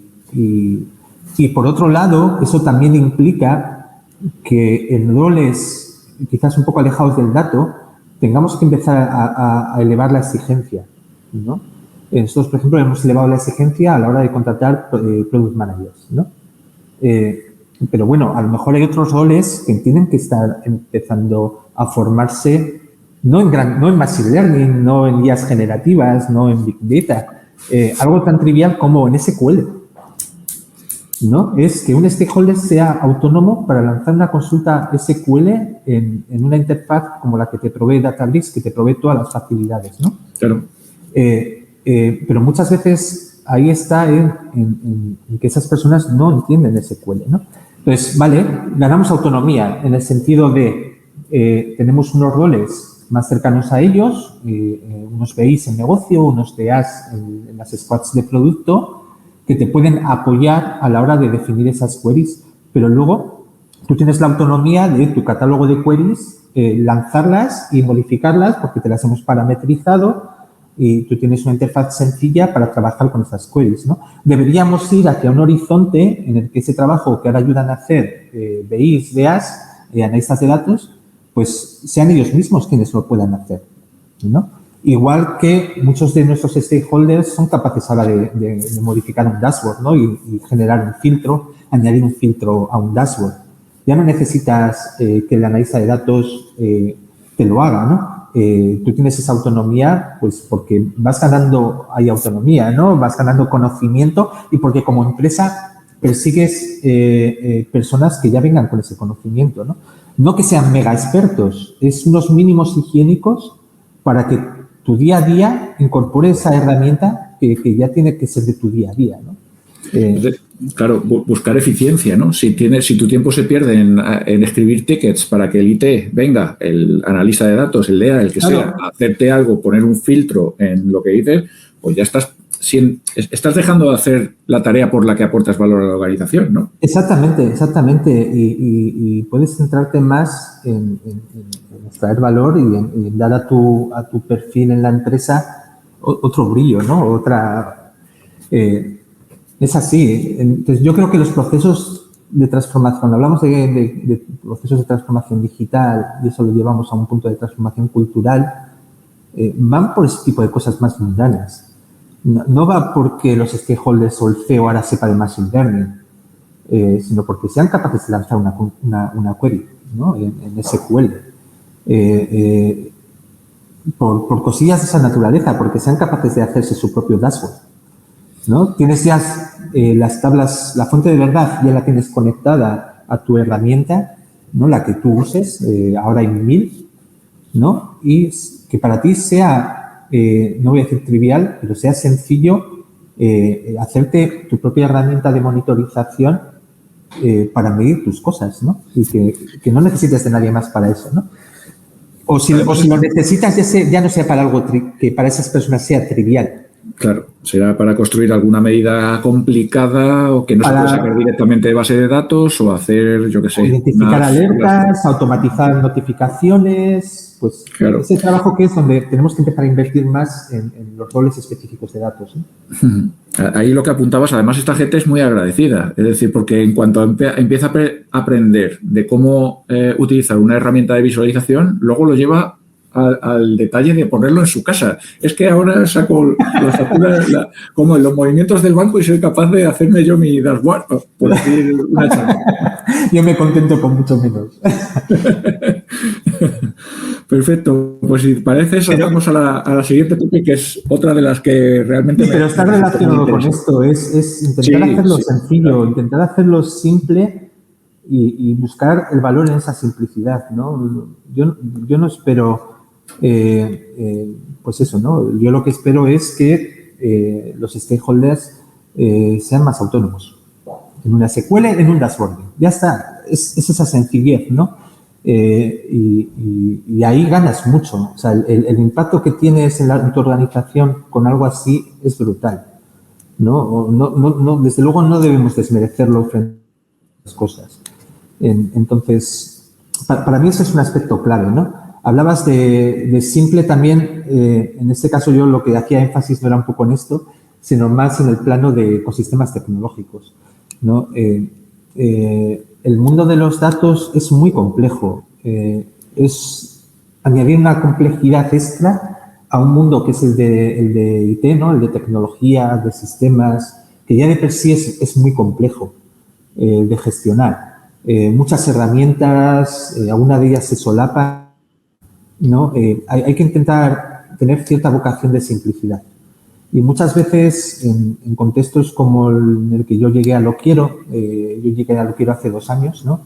por otro lado, eso también implica que en roles quizás un poco alejados del dato tengamos que empezar a elevar la exigencia, ¿no? Nosotros, por ejemplo, hemos elevado la exigencia a la hora de contratar product managers, ¿no? Pero bueno, a lo mejor hay otros roles que tienen que estar empezando a formarse, no en Machine Learning, no en IAs generativas, no en Big Data, algo tan trivial como en SQL, ¿no? Es que un stakeholder sea autónomo para lanzar una consulta SQL en una interfaz como la que te provee Databricks, que te provee todas las facilidades, ¿no? Claro. Pero muchas veces ahí está en que esas personas no entienden SQL, ¿no? Entonces, vale, ganamos autonomía en el sentido de tenemos unos roles más cercanos a ellos, unos BIs en negocio, unos DAs en las squads de producto, que te pueden apoyar a la hora de definir esas queries, pero luego tú tienes la autonomía de tu catálogo de queries, lanzarlas y modificarlas porque te las hemos parametrizado y tú tienes una interfaz sencilla para trabajar con esas queries, ¿no? Deberíamos ir hacia un horizonte en el que ese trabajo que ahora ayudan a hacer BIs, DAs, analistas de datos, pues sean ellos mismos quienes lo puedan hacer, ¿no? Igual que muchos de nuestros stakeholders son capaces ahora de modificar un dashboard, ¿no? Y generar un filtro, añadir un filtro a un dashboard. Ya no necesitas que el analista de datos te lo haga, ¿no? Tú tienes esa autonomía, pues porque vas ganando, hay autonomía, ¿no? Vas ganando conocimiento y porque como empresa persigues personas que ya vengan con ese conocimiento, ¿no? No que sean mega expertos, es unos mínimos higiénicos para que tu día a día incorpore esa herramienta que ya tiene que ser de tu día a día, ¿no? Claro, buscar eficiencia, ¿no? Si tu tiempo se pierde en escribir tickets para que el IT venga, el analista de datos, el DEA, el que sea, hacerte algo, poner un filtro en lo que dices, pues ya estás dejando de hacer la tarea por la que aportas valor a la organización, ¿no? Exactamente. Y puedes centrarte más en extraer valor y en dar a tu perfil en la empresa otro brillo, ¿no? Otra... es así. Entonces, yo creo que los procesos de transformación, cuando hablamos de procesos de transformación digital, y eso lo llevamos a un punto de transformación cultural, van por ese tipo de cosas más mundanas. No va porque los stakeholders o el CEO ahora sepa de Machine Learning, sino porque sean capaces de lanzar una query, ¿no? en SQL. por cosillas de esa naturaleza, porque sean capaces de hacerse su propio dashboard, ¿no? Tienes ya las tablas, la fuente de verdad ya la tienes conectada a tu herramienta, ¿no? La que tú uses, ahora hay 1000, ¿no? Y que para ti sea, no voy a decir trivial, pero sea sencillo hacerte tu propia herramienta de monitorización para medir tus cosas, ¿no? Y que no necesites de nadie más para eso, ¿no? O si lo necesitas, ya no sea para algo que para esas personas sea trivial. Claro, será para construir alguna medida complicada o que no se puede sacar directamente de base de datos o hacer, yo qué sé. Identificar alertas, automatizar notificaciones, pues claro. Ese trabajo que es donde tenemos que empezar a invertir más en los roles específicos de datos, ¿no? Ahí lo que apuntabas, además esta gente es muy agradecida, es decir, porque en cuanto empieza a aprender de cómo utilizar una herramienta de visualización, luego lo lleva al detalle de ponerlo en su casa. Es que ahora saco las facturas como en los movimientos del banco y soy capaz de hacerme yo mi dashboard, por decir una charla. Yo me contento con mucho menos. Perfecto. Pues si parece, saltamos a la siguiente topic, que es otra de las que realmente... Sí, pero está relacionado con esto. Es intentar hacerlo sencillo, claro. Intentar hacerlo simple y buscar el valor en esa simplicidad, ¿no? Yo no espero... pues eso, ¿no? Yo lo que espero es que los stakeholders sean más autónomos. En una SQL, en un dashboard. Ya está. Es esa sencillez, ¿no? Y ahí ganas mucho. O sea, el impacto que tienes en tu organización con algo así es brutal, ¿no? No, desde luego no debemos desmerecerlo frente a las cosas. Entonces, para mí eso es un aspecto clave, ¿no? Hablabas de simple también, en este caso yo lo que hacía énfasis no era un poco en esto, sino más en el plano de ecosistemas tecnológicos, ¿no? El mundo de los datos es muy complejo, es añadir una complejidad extra a un mundo que es el de IT, ¿no? El de tecnología, de sistemas, que ya de per sí es muy complejo de gestionar. Muchas herramientas, alguna de ellas se solapan, ¿no? Hay que intentar tener cierta vocación de simplicidad. Y muchas veces en contextos como en el que yo llegué a Loquiero, yo llegué a Loquiero hace 2 años, ¿no?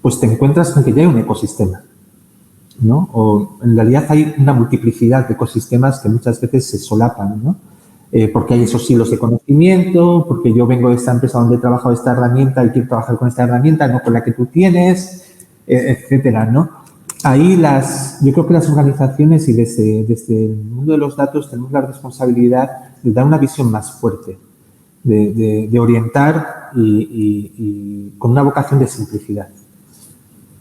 Pues te encuentras con que ya hay un ecosistema, ¿no? O en realidad hay una multiplicidad de ecosistemas que muchas veces se solapan, ¿no? Porque hay esos hilos de conocimiento, porque yo vengo de esta empresa donde he trabajado esta herramienta y quiero trabajar con esta herramienta, no con la que tú tienes, etcétera, ¿no? Ahí yo creo que las organizaciones y desde el mundo de los datos tenemos la responsabilidad de dar una visión más fuerte, de orientar y con una vocación de simplicidad,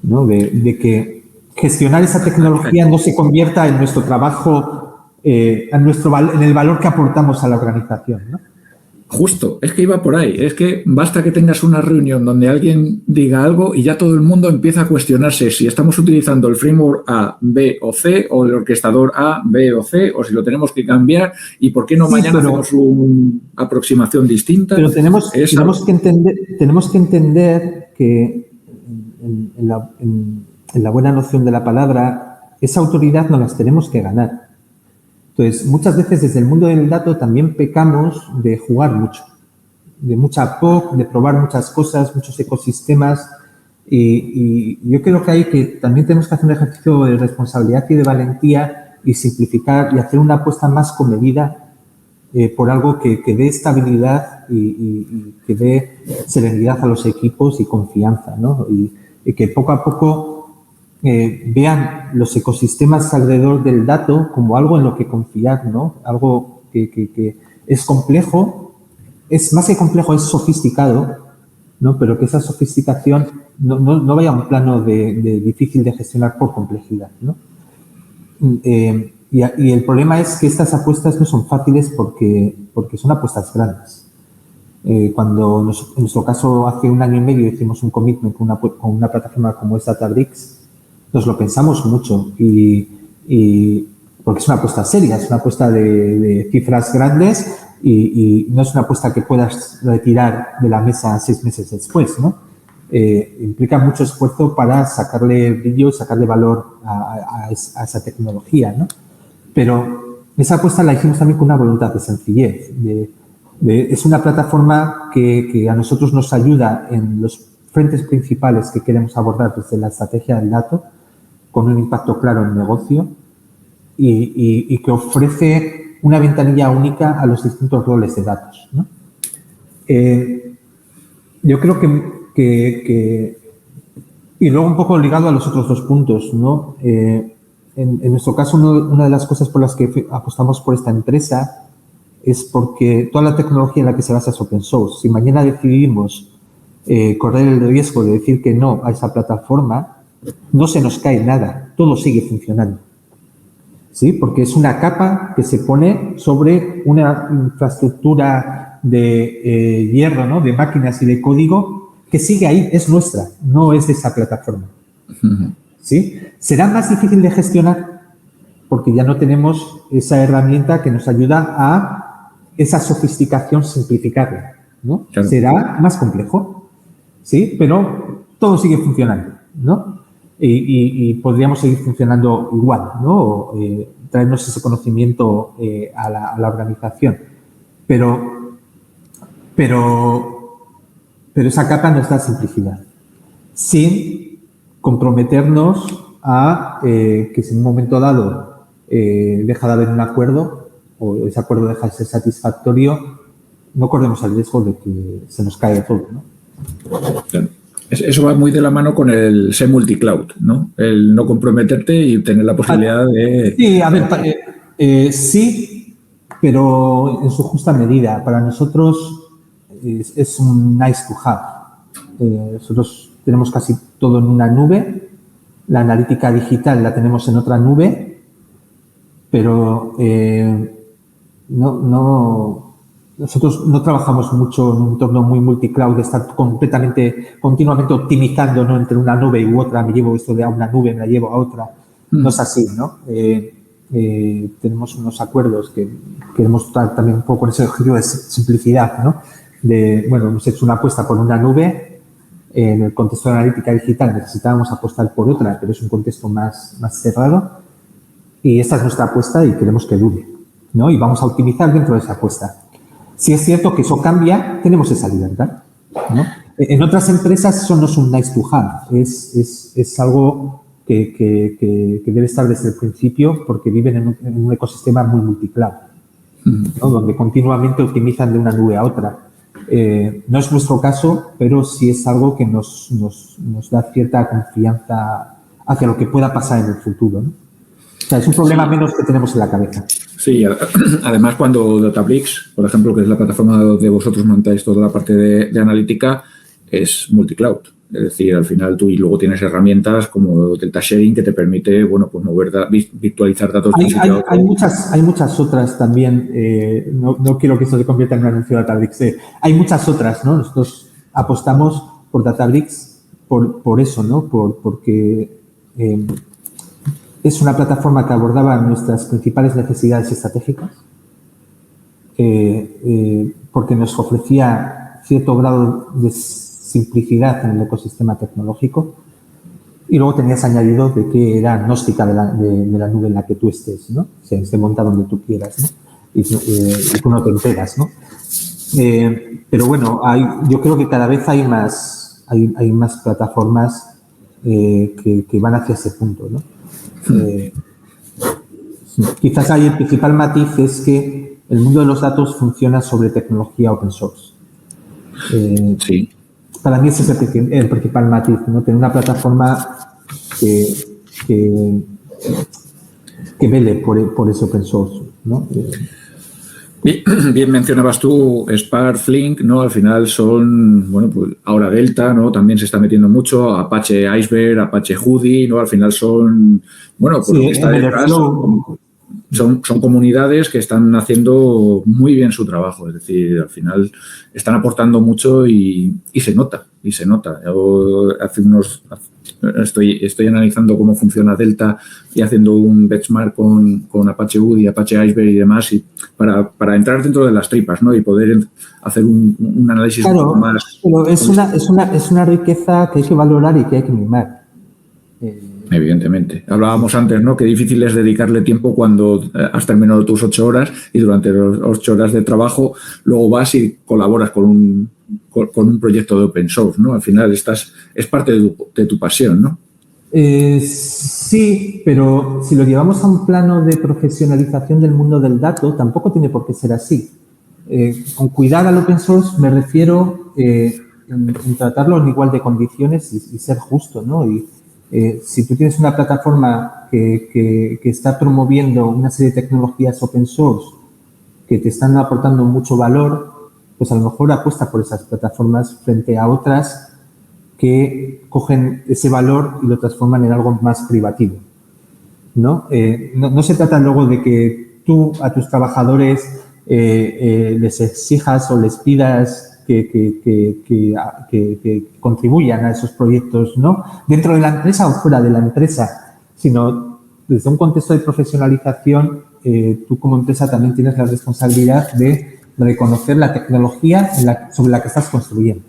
¿no? De que gestionar esa tecnología no se convierta en nuestro trabajo, en el valor que aportamos a la organización, ¿no? Justo, es que iba por ahí. Es que basta que tengas una reunión donde alguien diga algo y ya todo el mundo empieza a cuestionarse si estamos utilizando el framework A, B o C, o el orquestador A, B o C, o si lo tenemos que cambiar y por qué no mañana hacemos una aproximación distinta. Pero tenemos que entender que en la buena noción de la palabra, esa autoridad nos las tenemos que ganar. Entonces, muchas veces desde el mundo del dato también pecamos de jugar mucho, de mucha POC, de probar muchas cosas, muchos ecosistemas y yo creo que también tenemos que hacer un ejercicio de responsabilidad y de valentía y simplificar y hacer una apuesta más comedida por algo que dé estabilidad y que dé serenidad a los equipos y confianza, ¿no? Y que poco a poco vean los ecosistemas alrededor del dato como algo en lo que confiar, ¿no? Algo que es complejo, es más que complejo, es sofisticado, ¿no? Pero que esa sofisticación no vaya a un plano de difícil de gestionar por complejidad, ¿no? Y el problema es que estas apuestas no son fáciles porque son apuestas grandes. Cuando en nuestro caso hace 1 año y medio hicimos un commitment con una plataforma como es Databricks, nos lo pensamos mucho y porque es una apuesta seria, es una apuesta de cifras grandes y no es una apuesta que puedas retirar de la mesa 6 meses después, ¿no? Implica mucho esfuerzo para sacarle brillo y sacarle valor a esa tecnología, ¿no? Pero esa apuesta la hicimos también con una voluntad de sencillez. Es una plataforma que a nosotros nos ayuda en los frentes principales que queremos abordar desde la estrategia del dato, con un impacto claro en el negocio y que ofrece una ventanilla única a los distintos roles de datos, ¿no? Yo creo que y luego un poco ligado a los otros dos puntos, ¿no? En nuestro caso, una de las cosas por las que apostamos por esta empresa es porque toda la tecnología en la que se basa es open source. Si mañana decidimos correr el riesgo de decir que no a esa plataforma, no se nos cae nada, todo sigue funcionando. ¿Sí? Porque es una capa que se pone sobre una infraestructura de hierro, ¿no? De máquinas y de código que sigue ahí, es nuestra, no es de esa plataforma. ¿Sí? Será más difícil de gestionar porque ya no tenemos esa herramienta que nos ayuda a esa sofisticación simplificarla, ¿no? Claro. Será más complejo, ¿sí? Pero todo sigue funcionando, ¿no? Y podríamos seguir funcionando igual, ¿no? Traernos ese conocimiento a la organización. Pero esa capa nos da simplicidad, sin comprometernos a que si en un momento dado deja de haber un acuerdo o ese acuerdo deja de ser satisfactorio, no corremos el riesgo de que se nos caiga todo, ¿no? Claro. Eso va muy de la mano con el ser multicloud, ¿no? El no comprometerte y tener la posibilidad de... Sí, a ver, sí, pero en su justa medida. Para nosotros es un nice to have. Nosotros tenemos casi todo en una nube. La analítica digital la tenemos en otra nube, pero nosotros no trabajamos mucho en un entorno muy multicloud, de estar continuamente optimizando, ¿no? Entre una nube y otra, me llevo esto de a una nube, me la llevo a otra. No es así, ¿no? Tenemos unos acuerdos que queremos dar también un poco con ese objetivo de simplicidad, ¿no? Hemos hecho una apuesta por una nube. En el contexto de analítica digital necesitábamos apostar por otra, pero es un contexto más cerrado. Y esta es nuestra apuesta y queremos que dure, ¿no? Y vamos a optimizar dentro de esa apuesta. Si es cierto que eso cambia, tenemos esa libertad, ¿no? En otras empresas eso no es un nice to have, es algo que debe estar desde el principio porque viven en un ecosistema muy multicloud, ¿no? Donde continuamente optimizan de una nube a otra. No es nuestro caso, pero sí es algo que nos da cierta confianza hacia lo que pueda pasar en el futuro, ¿no? O sea, es un problema menos que tenemos en la cabeza. Sí, además cuando Databricks, por ejemplo, que es la plataforma donde vosotros montáis toda la parte de analítica, es multicloud. Es decir, al final tú y luego tienes herramientas como Delta Sharing que te permite, pues virtualizar datos. Hay muchas otras también. No quiero que esto se convierta en un anuncio de Databricks. Hay muchas otras, ¿no? Nosotros apostamos por Databricks por eso, ¿no? Porque es una plataforma que abordaba nuestras principales necesidades estratégicas, porque nos ofrecía cierto grado de simplicidad en el ecosistema tecnológico y luego tenías añadido de que era agnóstica de la nube en la que tú estés, ¿no? O sea, se monta donde tú quieras, ¿no? Y tú no te enteras, ¿no? Pero bueno, yo creo que cada vez hay más plataformas que van hacia ese punto, ¿no? Quizás ahí el principal matiz es que el mundo de los datos funciona sobre tecnología open source. Sí. Para mí ese es el principal matiz, ¿no? Tener una plataforma que vele por ese open source, ¿no? Bien mencionabas tú Spark, Flink, ¿no? Al final son, pues ahora Delta, ¿no? También se está metiendo mucho, Apache Iceberg, Apache Hudi, ¿no? Al final son, pues sí, lo que está detrás son comunidades que están haciendo muy bien su trabajo, es decir, al final están aportando mucho y se nota. Yo estoy analizando cómo funciona Delta y haciendo un benchmark con Apache Hudi, Apache Iceberg y demás y para entrar dentro de las tripas, ¿no? Y poder hacer un análisis un poco más... Pero es una riqueza que hay que valorar y que hay que mimar. Evidentemente. Hablábamos antes, ¿no? Qué difícil es dedicarle tiempo cuando has terminado tus 8 horas y durante las 8 horas de trabajo luego vas y colaboras con un proyecto de open source, ¿no? Al final es parte de tu pasión, ¿no? Sí, pero si lo llevamos a un plano de profesionalización del mundo del dato, tampoco tiene por qué ser así. Con cuidar al open source me refiero en tratarlo en igual de condiciones y ser justo, ¿no? Y si tú tienes una plataforma que está promoviendo una serie de tecnologías open source que te están aportando mucho valor, pues a lo mejor apuesta por esas plataformas frente a otras que cogen ese valor y lo transforman en algo más privativo, ¿no? No se trata luego de que tú a tus trabajadores les exijas o les pidas que contribuyan a esos proyectos, ¿no? Dentro de la empresa o fuera de la empresa, sino desde un contexto de profesionalización, tú como empresa también tienes la responsabilidad de reconocer la tecnología sobre la que estás construyendo,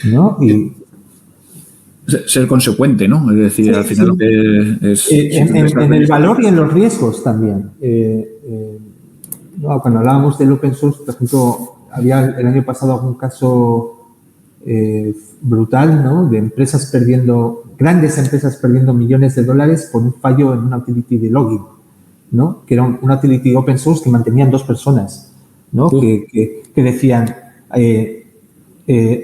¿no? Y ser consecuente, ¿no? Es decir, sí, al final sí. lo que es... En el valor y en los riesgos también. No, cuando hablábamos del open source, por ejemplo, había el año pasado algún caso brutal, ¿no? De grandes empresas perdiendo millones de dólares por un fallo en una utility de login, ¿no? Que era una utility open source que mantenían 2 personas, ¿no? Que decían,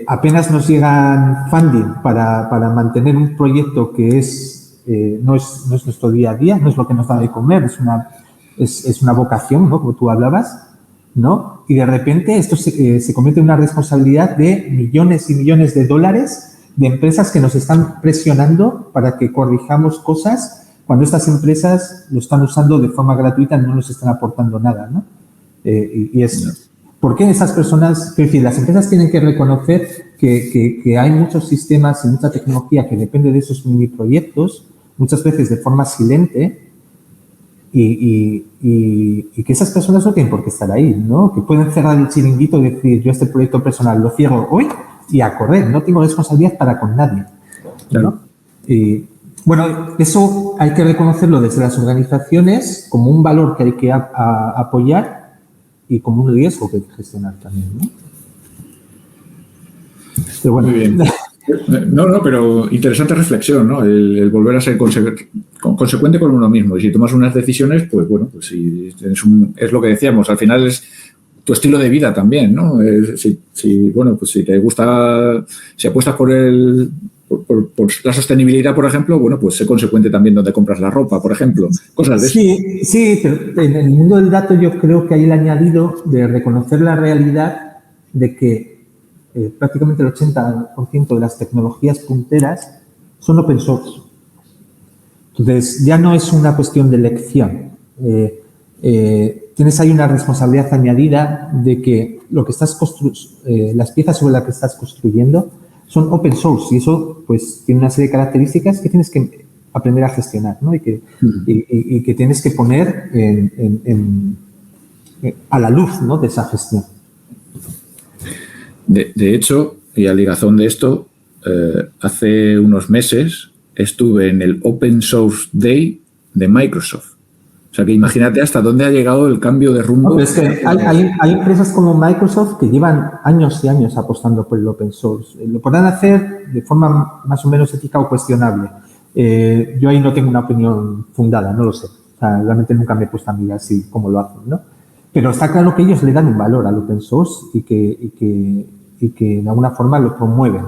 apenas nos llegan funding para mantener un proyecto que no es nuestro día a día, no es lo que nos da de comer, es una vocación, ¿no? Como tú hablabas, ¿no? Y de repente esto se convierte en una responsabilidad de millones y millones de dólares de empresas que nos están presionando para que corrijamos cosas cuando estas empresas lo están usando de forma gratuita y no nos están aportando nada, ¿no? ¿Por qué esas personas, quiero decir, las empresas tienen que reconocer que hay muchos sistemas y mucha tecnología que depende de esos mini proyectos, muchas veces de forma silente, y que esas personas no tienen por qué estar ahí, ¿no? Que pueden cerrar el chiringuito y decir, yo este proyecto personal lo cierro hoy y a correr, no tengo responsabilidad para con nadie, ¿no? Claro. Y, bueno, eso hay que reconocerlo desde las organizaciones como un valor que hay que apoyar y como un riesgo que hay que gestionar también, ¿no? Pero bueno. Muy bien. No, pero interesante reflexión, ¿no? El volver a ser consecuente con uno mismo. Y si tomas unas decisiones, pues bueno, pues si es lo que decíamos, al final es tu estilo de vida también, ¿no? Bueno, pues si te gusta, si apuestas por la sostenibilidad, por ejemplo, bueno, pues sé consecuente también donde compras la ropa, por ejemplo, cosas de eso. Sí, pero en el mundo del dato yo creo que hay el añadido de reconocer la realidad de que prácticamente el 80% de las tecnologías punteras son open source. Entonces, ya no es una cuestión de elección. Tienes ahí una responsabilidad añadida de que lo que estás las piezas sobre las que estás construyendo son open source y eso pues tiene una serie de características que tienes que aprender a gestionar, ¿no? Y que tienes que poner a la luz, ¿no? De esa gestión. De hecho, y a ligazón de esto, hace unos meses estuve en el Open Source Day de Microsoft. O sea, que imagínate hasta dónde ha llegado el cambio de rumbo. No, es que hay empresas como Microsoft que llevan años y años apostando por el open source. Lo podrán hacer de forma más o menos ética o cuestionable. Yo ahí no tengo una opinión fundada, no lo sé. O sea, realmente nunca me he puesto a mirar así cómo lo hacen, ¿no? Pero está claro que ellos le dan un valor al open source y que de alguna forma lo promueven.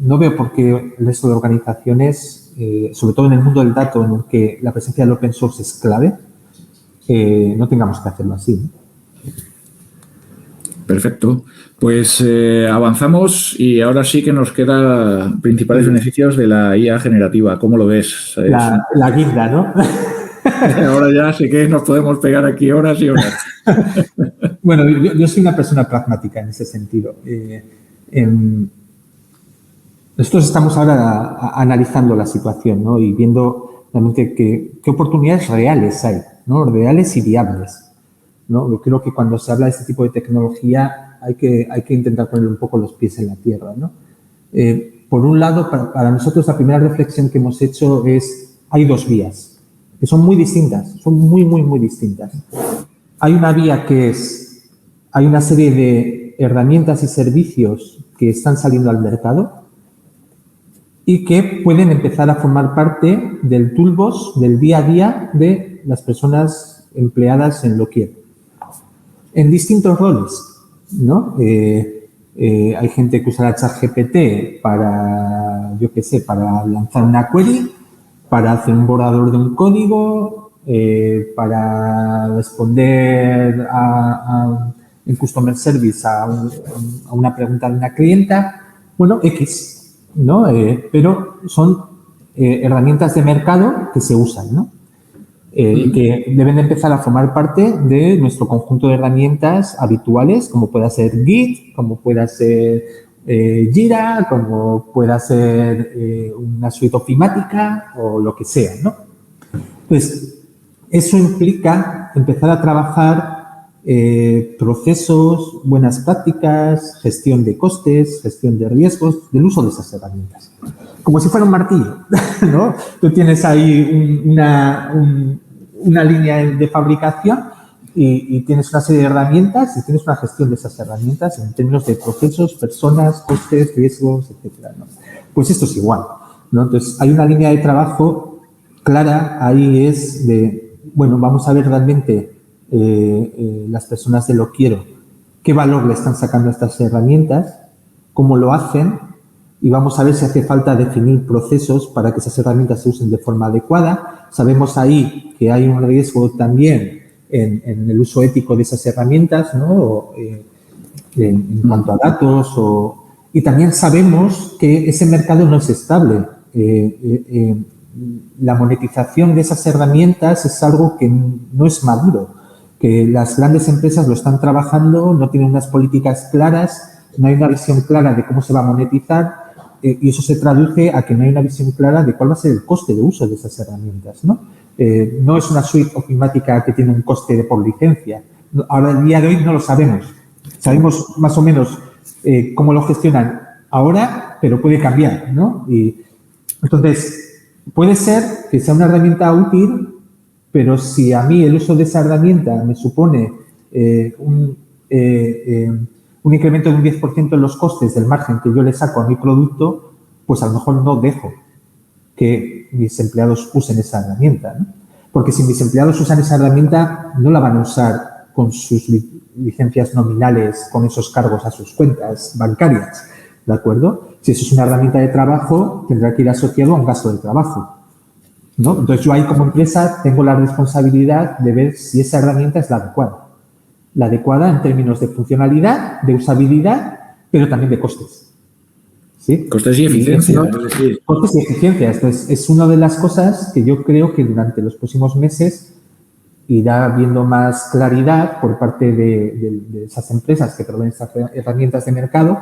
No veo por qué el resto de organizaciones, sobre todo en el mundo del dato, en el que la presencia del open source es clave, no tengamos que hacerlo así, ¿no? Perfecto. Pues avanzamos y ahora sí que nos quedan principales beneficios de la IA generativa. ¿Cómo lo ves? La guinda, ¿no? Ahora ya sí que nos podemos pegar aquí horas y horas. Bueno, yo soy una persona pragmática en ese sentido. Nosotros estamos ahora analizando la situación, ¿no? Y viendo realmente qué oportunidades reales hay, ¿no? Reales y viables, ¿no? Yo creo que cuando se habla de este tipo de tecnología hay que intentar poner un poco los pies en la tierra, ¿no? por un lado, para nosotros la primera reflexión que hemos hecho es, hay dos vías, que son muy distintas, son muy, muy, muy distintas. Hay una vía que es, hay una serie de herramientas y servicios que están saliendo al mercado y que pueden empezar a formar parte del toolbox, del día a día de las personas empleadas en Loquiero. En distintos roles, ¿no? Hay gente que usa ChatGPT para, yo qué sé, para lanzar una query, para hacer un borrador de un código, para responder en Customer Service a una pregunta de una clienta. Bueno, X, ¿no? Pero son herramientas de mercado que se usan, ¿no? Que deben de empezar a formar parte de nuestro conjunto de herramientas habituales, como pueda ser Git, como pueda ser Jira, como pueda ser una suite ofimática o lo que sea, ¿no? Pues eso implica empezar a trabajar procesos, buenas prácticas, gestión de costes, gestión de riesgos, del uso de esas herramientas. Como si fuera un martillo, ¿no? Tú tienes ahí una línea de fabricación y tienes una serie de herramientas y tienes una gestión de esas herramientas en términos de procesos, personas, costes, riesgos, etcétera, ¿no? Pues esto es igual, ¿no? Entonces, hay una línea de trabajo clara, ahí es de, bueno, vamos a ver realmente las personas de Loquiero qué valor le están sacando a estas herramientas, cómo lo hacen, y vamos a ver si hace falta definir procesos para que esas herramientas se usen de forma adecuada. Sabemos ahí que hay un riesgo también en el uso ético de esas herramientas, ¿no? En cuanto a datos. Y también sabemos que ese mercado no es estable. La monetización de esas herramientas es algo que no es maduro, que las grandes empresas lo están trabajando, no tienen unas políticas claras, no hay una visión clara de cómo se va a monetizar. Y eso se traduce a que no hay una visión clara de cuál va a ser el coste de uso de esas herramientas, ¿no? No es una suite ofimática que tiene un coste de por licencia. Ahora, el día de hoy, no lo sabemos. Sabemos más o menos cómo lo gestionan ahora, pero puede cambiar, ¿no? Y entonces, puede ser que sea una herramienta útil, pero si a mí el uso de esa herramienta me supone un incremento de un 10% en los costes del margen que yo le saco a mi producto, pues a lo mejor no dejo que mis empleados usen esa herramienta, ¿no? Porque si mis empleados usan esa herramienta, no la van a usar con sus licencias nominales, con esos cargos a sus cuentas bancarias, ¿de acuerdo? Si eso es una herramienta de trabajo, tendrá que ir asociado a un gasto de trabajo, ¿no? Entonces, yo ahí como empresa tengo la responsabilidad de ver si esa herramienta es la adecuada. La adecuada en términos de funcionalidad, de usabilidad, pero también de costes. ¿Sí? Costes y eficiencia. Costes y eficiencia. Entonces, es una de las cosas que yo creo que durante los próximos meses irá viendo más claridad por parte de esas empresas que proveen estas herramientas de mercado,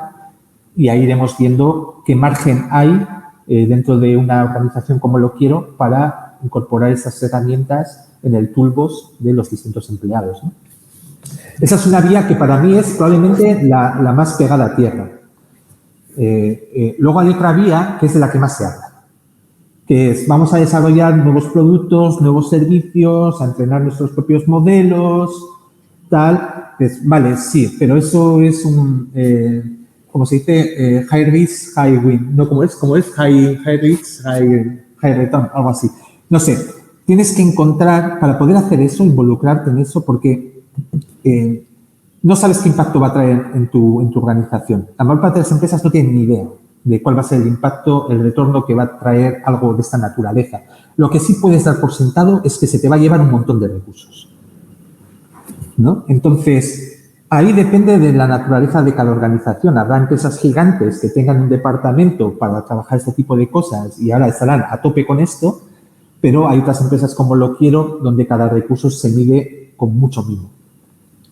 y ahí iremos viendo qué margen hay dentro de una organización como Loquiero para incorporar esas herramientas en el toolbox de los distintos empleados, ¿no? Esa es una vía que para mí es probablemente la más pegada a tierra. Luego hay otra vía que es de la que más se habla, que es vamos a desarrollar nuevos productos, nuevos servicios, a entrenar nuestros propios modelos, tal. Pues, vale, sí, pero eso es como se dice, high risk, high win. No, ¿cómo es? High risk, high return, algo así. No sé, tienes que encontrar, para poder hacer eso, involucrarte en eso, porque no sabes qué impacto va a traer en tu organización. La mayor parte de las empresas no tienen ni idea de cuál va a ser el impacto, el retorno que va a traer algo de esta naturaleza. Lo que sí puedes dar por sentado es que se te va a llevar un montón de recursos, ¿no? Entonces, ahí depende de la naturaleza de cada organización. Habrá empresas gigantes que tengan un departamento para trabajar este tipo de cosas y ahora estarán a tope con esto, pero hay otras empresas como Loquiero donde cada recurso se mide con mucho mimo,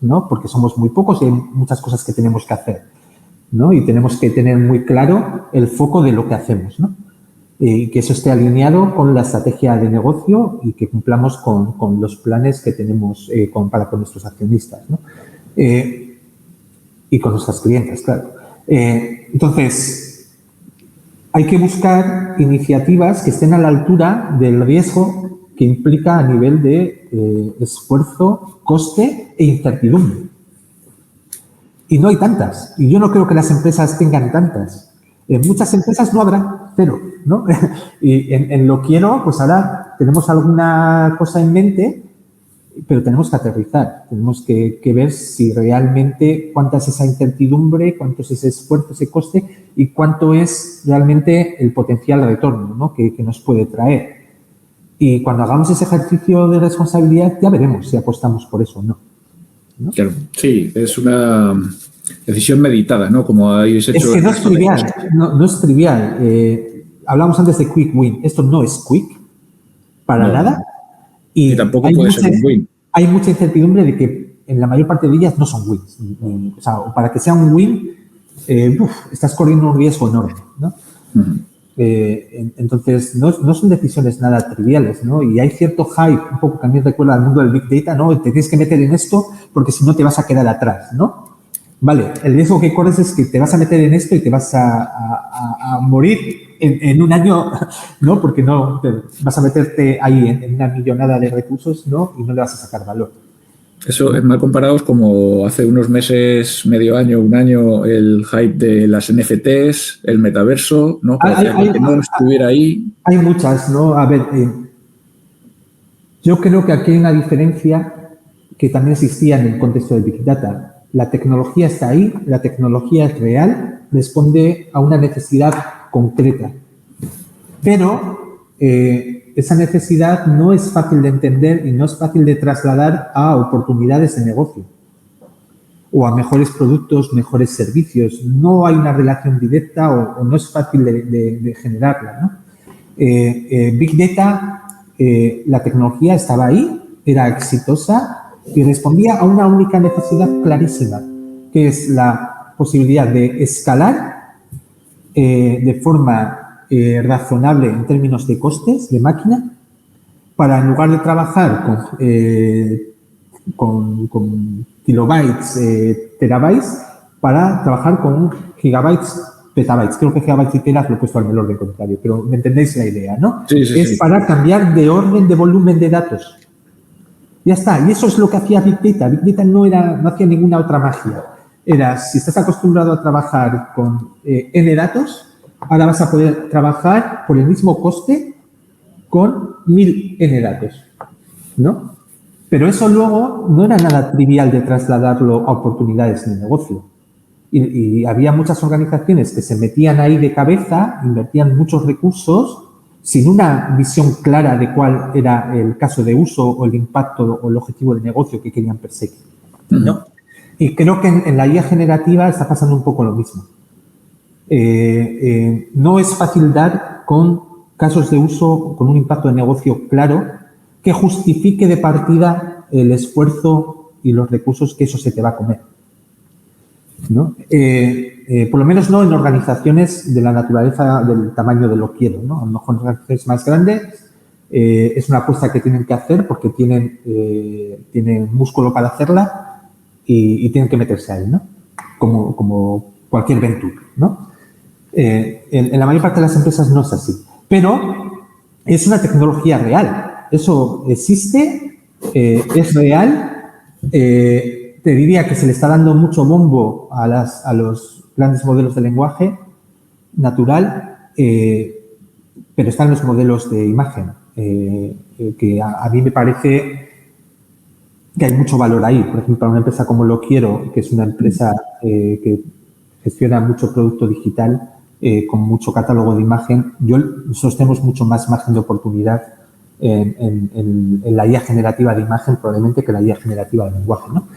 ¿no? Porque somos muy pocos y hay muchas cosas que tenemos que hacer, ¿no? Y tenemos que tener muy claro el foco de lo que hacemos, ¿no? Y que eso esté alineado con la estrategia de negocio y que cumplamos con los planes que tenemos para con nuestros accionistas, ¿no? Y con nuestras clientes, claro. Entonces, hay que buscar iniciativas que estén a la altura del riesgo que implica a nivel de esfuerzo, coste e incertidumbre. Y no hay tantas. Y yo no creo que las empresas tengan tantas. En muchas empresas no habrá, cero, ¿no? Y en lo quiero, pues ahora tenemos alguna cosa en mente, pero tenemos que aterrizar. Tenemos que ver si realmente cuánta es esa incertidumbre, cuánto es ese esfuerzo, ese coste y cuánto es realmente el potencial retorno, ¿no? que nos puede traer. Y cuando hagamos ese ejercicio de responsabilidad ya veremos si apostamos por eso o no. ¿No? Claro, sí, es una decisión meditada, ¿no? Como habéis hecho. Es que no es trivial, no es trivial. Hablamos antes de quick win. Esto no es quick, para nada. Y tampoco puede ser un win. Hay mucha incertidumbre de que en la mayor parte de ellas no son wins. O sea, para que sea un win, estás corriendo un riesgo enorme, ¿no? Entonces, no son decisiones nada triviales, ¿no? Y hay cierto hype, un poco también recuerda al mundo del Big Data, ¿no? Te tienes que meter en esto porque si no te vas a quedar atrás, ¿no? Vale, el riesgo que corres es que te vas a meter en esto y te vas a morir en un año, ¿no? Porque no vas a meterte ahí en una millonada de recursos, ¿no? Y no le vas a sacar valor. Eso es mal comparado como hace unos meses, medio año, un año, el hype de las NFTs, el metaverso, ¿no? Que no estuviera ahí. Hay muchas, ¿no? A ver, yo creo que aquí hay una diferencia que también existía en el contexto del Big Data. La tecnología está ahí, la tecnología es real, responde a una necesidad concreta. Pero esa necesidad no es fácil de entender y no es fácil de trasladar a oportunidades de negocio o a mejores productos, mejores servicios. No hay una relación directa o no es fácil de generarla, ¿no? Big Data, la tecnología estaba ahí, era exitosa y respondía a una única necesidad clarísima, que es la posibilidad de escalar de forma razonable en términos de costes de máquina, para en lugar de trabajar con kilobytes, terabytes, para trabajar con gigabytes, petabytes. Creo que gigabytes y teras lo he puesto al menor de contrario, pero me entendéis la idea, ¿no? Sí, sí, es para cambiar de orden de volumen de datos. Ya está, y eso es lo que hacía Big Data. Big Data no hacía ninguna otra magia. Era, si estás acostumbrado a trabajar con N datos, ahora vas a poder trabajar por el mismo coste con 1000 N datos, ¿no? Pero eso luego no era nada trivial de trasladarlo a oportunidades de negocio. Y había muchas organizaciones que se metían ahí de cabeza, invertían muchos recursos, sin una visión clara de cuál era el caso de uso o el impacto o el objetivo de negocio que querían perseguir, ¿no? Y creo que en la IA generativa está pasando un poco lo mismo. No es fácil dar con casos de uso con un impacto de negocio claro que justifique de partida el esfuerzo y los recursos que eso se te va a comer, ¿no? Por lo menos no en organizaciones de la naturaleza del tamaño de lo quiero, ¿no? A lo mejor en organizaciones más grandes es una apuesta que tienen que hacer porque tienen músculo para hacerla y tienen que meterse ahí, ¿no? Como cualquier venture, ¿no? En la mayor parte de las empresas no es así, pero es una tecnología real. Eso existe, es real. Te diría que se le está dando mucho bombo a los grandes modelos de lenguaje natural, pero están los modelos de imagen, que a mí me parece que hay mucho valor ahí. Por ejemplo, para una empresa como Lo Quiero, que es una empresa que gestiona mucho producto digital, con mucho catálogo de imagen, nosotros tenemos mucho más margen de oportunidad en la IA generativa de imagen probablemente que la IA generativa de lenguaje, ¿no?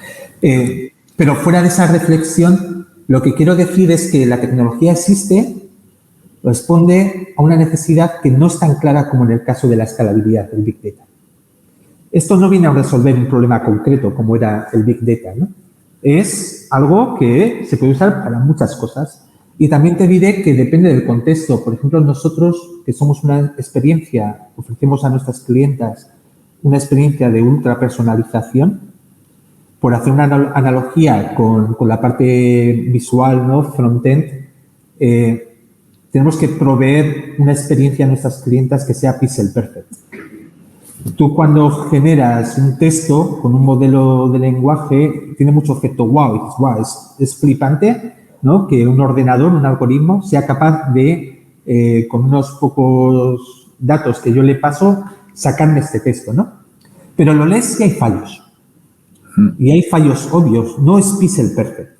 Pero fuera de esa reflexión, lo que quiero decir es que la tecnología existe, responde a una necesidad que no es tan clara como en el caso de la escalabilidad del Big Data. Esto no viene a resolver un problema concreto como era el Big Data, ¿no? Es algo que se puede usar para muchas cosas. Y también te diré que depende del contexto. Por ejemplo, nosotros, que somos una experiencia, ofrecemos a nuestras clientas una experiencia de ultra personalización, por hacer una analogía con la parte visual, ¿no? Frontend, tenemos que proveer una experiencia a nuestras clientas que sea pixel perfect. Tú cuando generas un texto con un modelo de lenguaje, tiene mucho efecto wow, y dices, wow, es flipante, ¿no? Que un ordenador, un algoritmo, sea capaz de, con unos pocos datos que yo le paso, sacarme este texto, ¿no? Pero lo lees y hay fallos. Y hay fallos obvios, no es pixel perfect.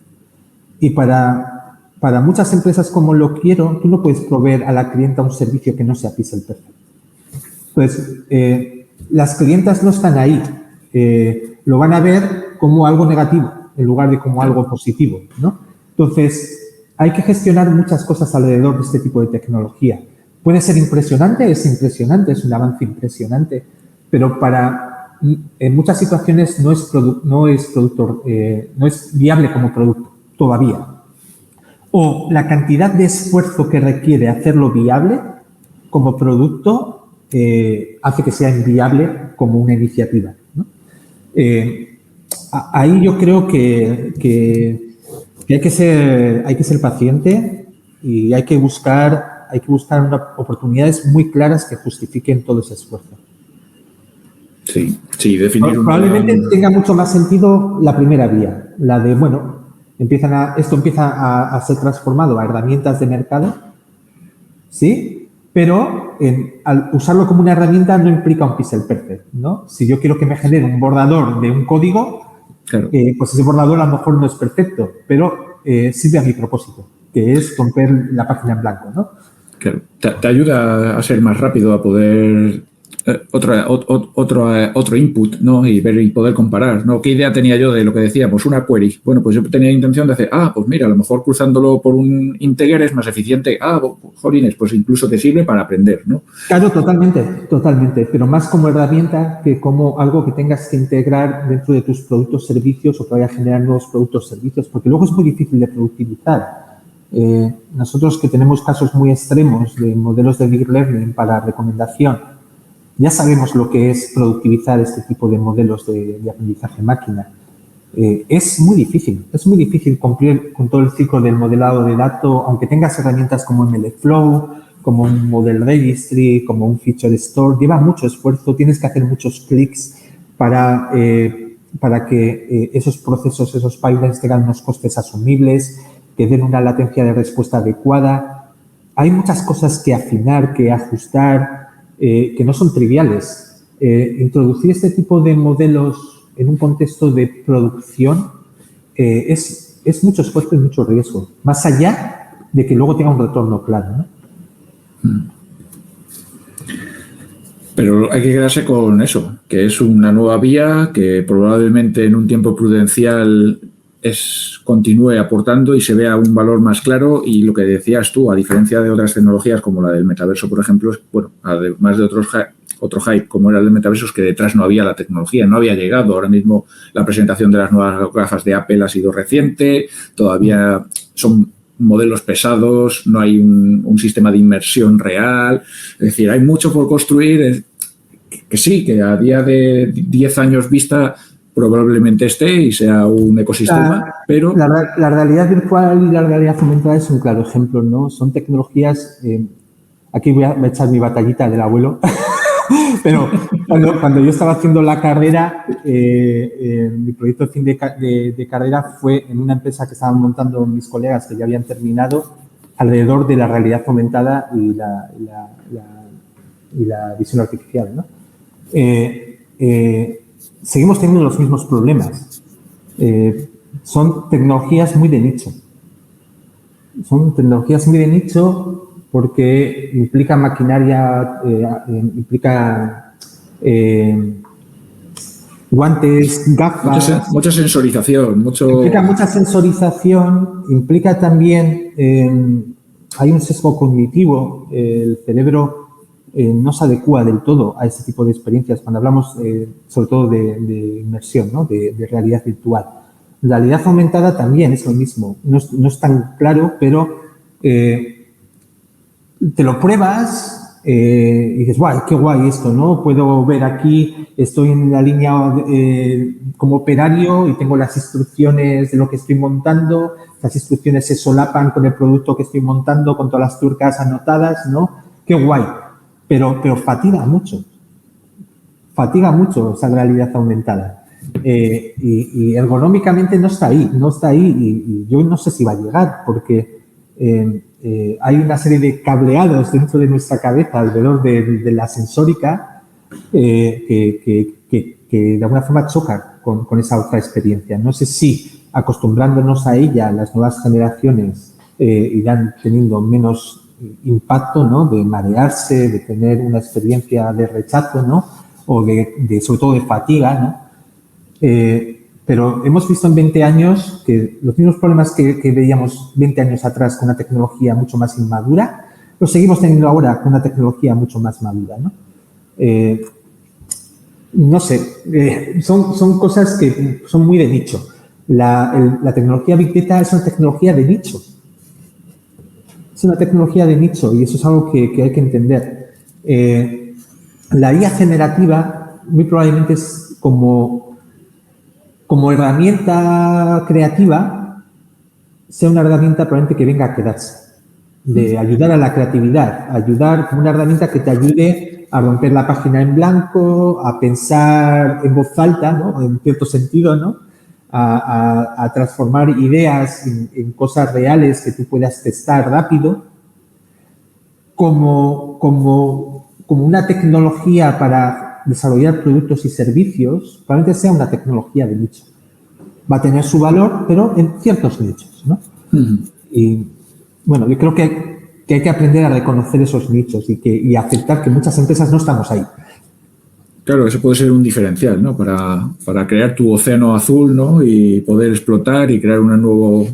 Y para muchas empresas como Lo Quiero, tú no puedes proveer a la clienta un servicio que no sea pixel perfect. Pues, las clientas no están ahí. Lo van a ver como algo negativo en lugar de como algo positivo, ¿no? Entonces, hay que gestionar muchas cosas alrededor de este tipo de tecnología. Puede ser impresionante, es un avance impresionante, pero en muchas situaciones no es viable como producto todavía. O la cantidad de esfuerzo que requiere hacerlo viable como producto hace que sea inviable como una iniciativa, ¿no? Ahí yo creo que hay que ser paciente y hay que buscar oportunidades muy claras que justifiquen todo ese esfuerzo. Sí, definir probablemente tenga mucho más sentido la primera vía, la de, bueno, esto empieza a ser transformado a herramientas de mercado, ¿sí? Pero al usarlo como una herramienta no implica un pixel perfect, ¿no? Si yo quiero que me genere un borrador de un código, claro, pues ese borrador a lo mejor no es perfecto, pero sirve a mi propósito, que es romper la página en blanco, ¿no? Claro, te ayuda a ser más rápido, a poder otro input, ¿no? Y ver y poder comparar, ¿no? ¿Qué idea tenía yo de lo que decíamos? Una query. Bueno, pues yo tenía intención de hacer, pues mira, a lo mejor cruzándolo por un integer es más eficiente. Jolines, pues incluso te sirve para aprender, ¿no? Claro, totalmente, pero más como herramienta que como algo que tengas que integrar dentro de tus productos, servicios o que vaya a generar nuevos productos, servicios, porque luego es muy difícil de productivizar. Nosotros que tenemos casos muy extremos de modelos de Deep Learning para recomendación, ya sabemos lo que es productivizar este tipo de modelos de aprendizaje máquina. Es muy difícil cumplir con todo el ciclo del modelado de datos, aunque tengas herramientas como MLflow, como un Model Registry, como un Feature Store, lleva mucho esfuerzo, tienes que hacer muchos clics para que esos procesos, esos pipelines tengan unos costes asumibles, que den una latencia de respuesta adecuada. Hay muchas cosas que afinar, que ajustar, que no son triviales. Introducir este tipo de modelos en un contexto de producción es mucho esfuerzo y mucho riesgo, más allá de que luego tenga un retorno claro, ¿no? Pero hay que quedarse con eso, que es una nueva vía que probablemente en un tiempo prudencial continúe aportando y se vea un valor más claro. Y lo que decías tú, a diferencia de otras tecnologías como la del metaverso, por ejemplo, bueno, además de otro hype como era el del metaverso, es que detrás no había la tecnología, no había llegado. Ahora mismo la presentación de las nuevas gafas de Apple ha sido reciente, todavía son modelos pesados, no hay un sistema de inmersión real. Es decir, hay mucho por construir, que sí, que a día de 10 años vista probablemente esté y sea un ecosistema, pero... La realidad virtual y la realidad aumentada es un claro ejemplo, ¿no? Son tecnologías... aquí voy a echar mi batallita del abuelo, pero cuando yo estaba haciendo la carrera, mi proyecto de fin de carrera fue en una empresa que estaban montando mis colegas que ya habían terminado alrededor de la realidad aumentada y la visión artificial, ¿no? Seguimos teniendo los mismos problemas. Son tecnologías muy de nicho. Porque implica maquinaria, implica guantes, gafas. Mucha sensorización. Implica mucha sensorización, implica también, hay un sesgo cognitivo, el cerebro no se adecua del todo a este tipo de experiencias cuando hablamos sobre todo de inmersión, ¿no? de realidad virtual. La realidad aumentada también es lo mismo, no es tan claro, pero te lo pruebas y dices, guay, qué guay esto, ¿no? Puedo ver aquí, estoy en la línea como operario y tengo las instrucciones de lo que estoy montando, las instrucciones se solapan con el producto que estoy montando, con todas las tuercas anotadas, ¿no? Qué guay, pero fatiga mucho esa realidad aumentada. Y ergonómicamente no está ahí, y yo no sé si va a llegar, porque hay una serie de cableados dentro de nuestra cabeza alrededor de la sensórica que de alguna forma chocan con esa otra experiencia. No sé si acostumbrándonos a ella las nuevas generaciones irán teniendo menos impacto, ¿no? De marearse, de tener una experiencia de rechazo, ¿no? O sobre todo de fatiga, ¿no? Pero hemos visto en 20 años que los mismos problemas que veíamos 20 años atrás con una tecnología mucho más inmadura, los seguimos teniendo ahora con una tecnología mucho más madura, ¿no? No sé, son cosas que son muy de nicho. La tecnología Big Data es una tecnología de nicho. Es una tecnología de nicho y eso es algo que hay que entender. La IA generativa muy probablemente es como herramienta creativa, sea una herramienta probablemente que venga a quedarse, de ayudar a la creatividad, ayudar como una herramienta que te ayude a romper la página en blanco, a pensar en voz alta, ¿no? En cierto sentido, ¿no? A transformar ideas en cosas reales que tú puedas testar rápido, como una tecnología para desarrollar productos y servicios, probablemente sea una tecnología de nicho. Va a tener su valor, pero en ciertos nichos, ¿no? Y, bueno, yo creo que hay que aprender a reconocer esos nichos y aceptar que muchas empresas no estamos ahí. Claro, eso puede ser un diferencial, ¿no? Para crear tu océano azul, ¿no? Y poder explotar y crear un nuevo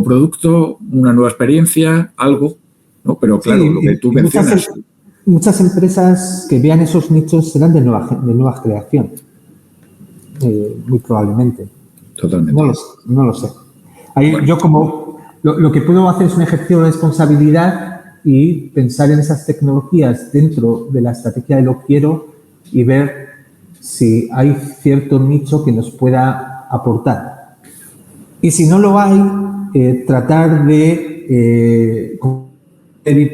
producto, una nueva experiencia, algo, ¿no? Pero claro, sí, lo que tú mencionas. Muchas empresas que vean esos nichos serán de nueva creación, muy probablemente. Totalmente. No lo sé. Ahí, bueno, yo lo que puedo hacer es un ejercicio de responsabilidad y pensar en esas tecnologías dentro de la estrategia de lo quiero y ver si hay cierto nicho que nos pueda aportar. Y si no lo hay, tratar de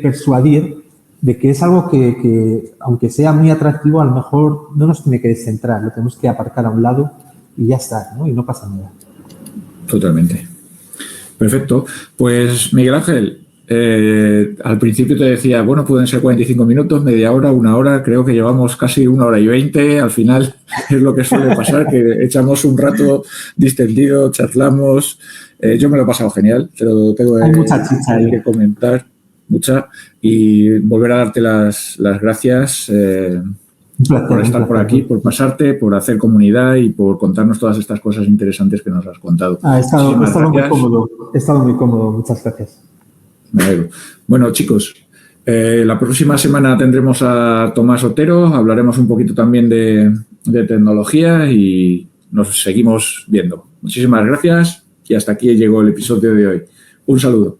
persuadir de que es algo que, aunque sea muy atractivo, a lo mejor no nos tiene que descentrar, lo tenemos que aparcar a un lado y ya está, ¿no? Y no pasa nada. Totalmente. Perfecto. Pues, Miguel Ángel, al principio te decía, bueno, pueden ser 45 minutos, media hora, una hora, creo que llevamos casi 1 hora y 20, al final es lo que suele pasar, que echamos un rato distendido, charlamos, yo me lo he pasado genial, te lo tengo que comentar, mucha, y volver a darte las gracias por estar por aquí, por pasarte, por hacer comunidad y por contarnos todas estas cosas interesantes que nos has contado. He estado muy cómodo, muchas gracias. Me alegro. Bueno, chicos, la próxima semana tendremos a Tomás Otero, hablaremos un poquito también de tecnología y nos seguimos viendo. Muchísimas gracias y hasta aquí llegó el episodio de hoy. Un saludo.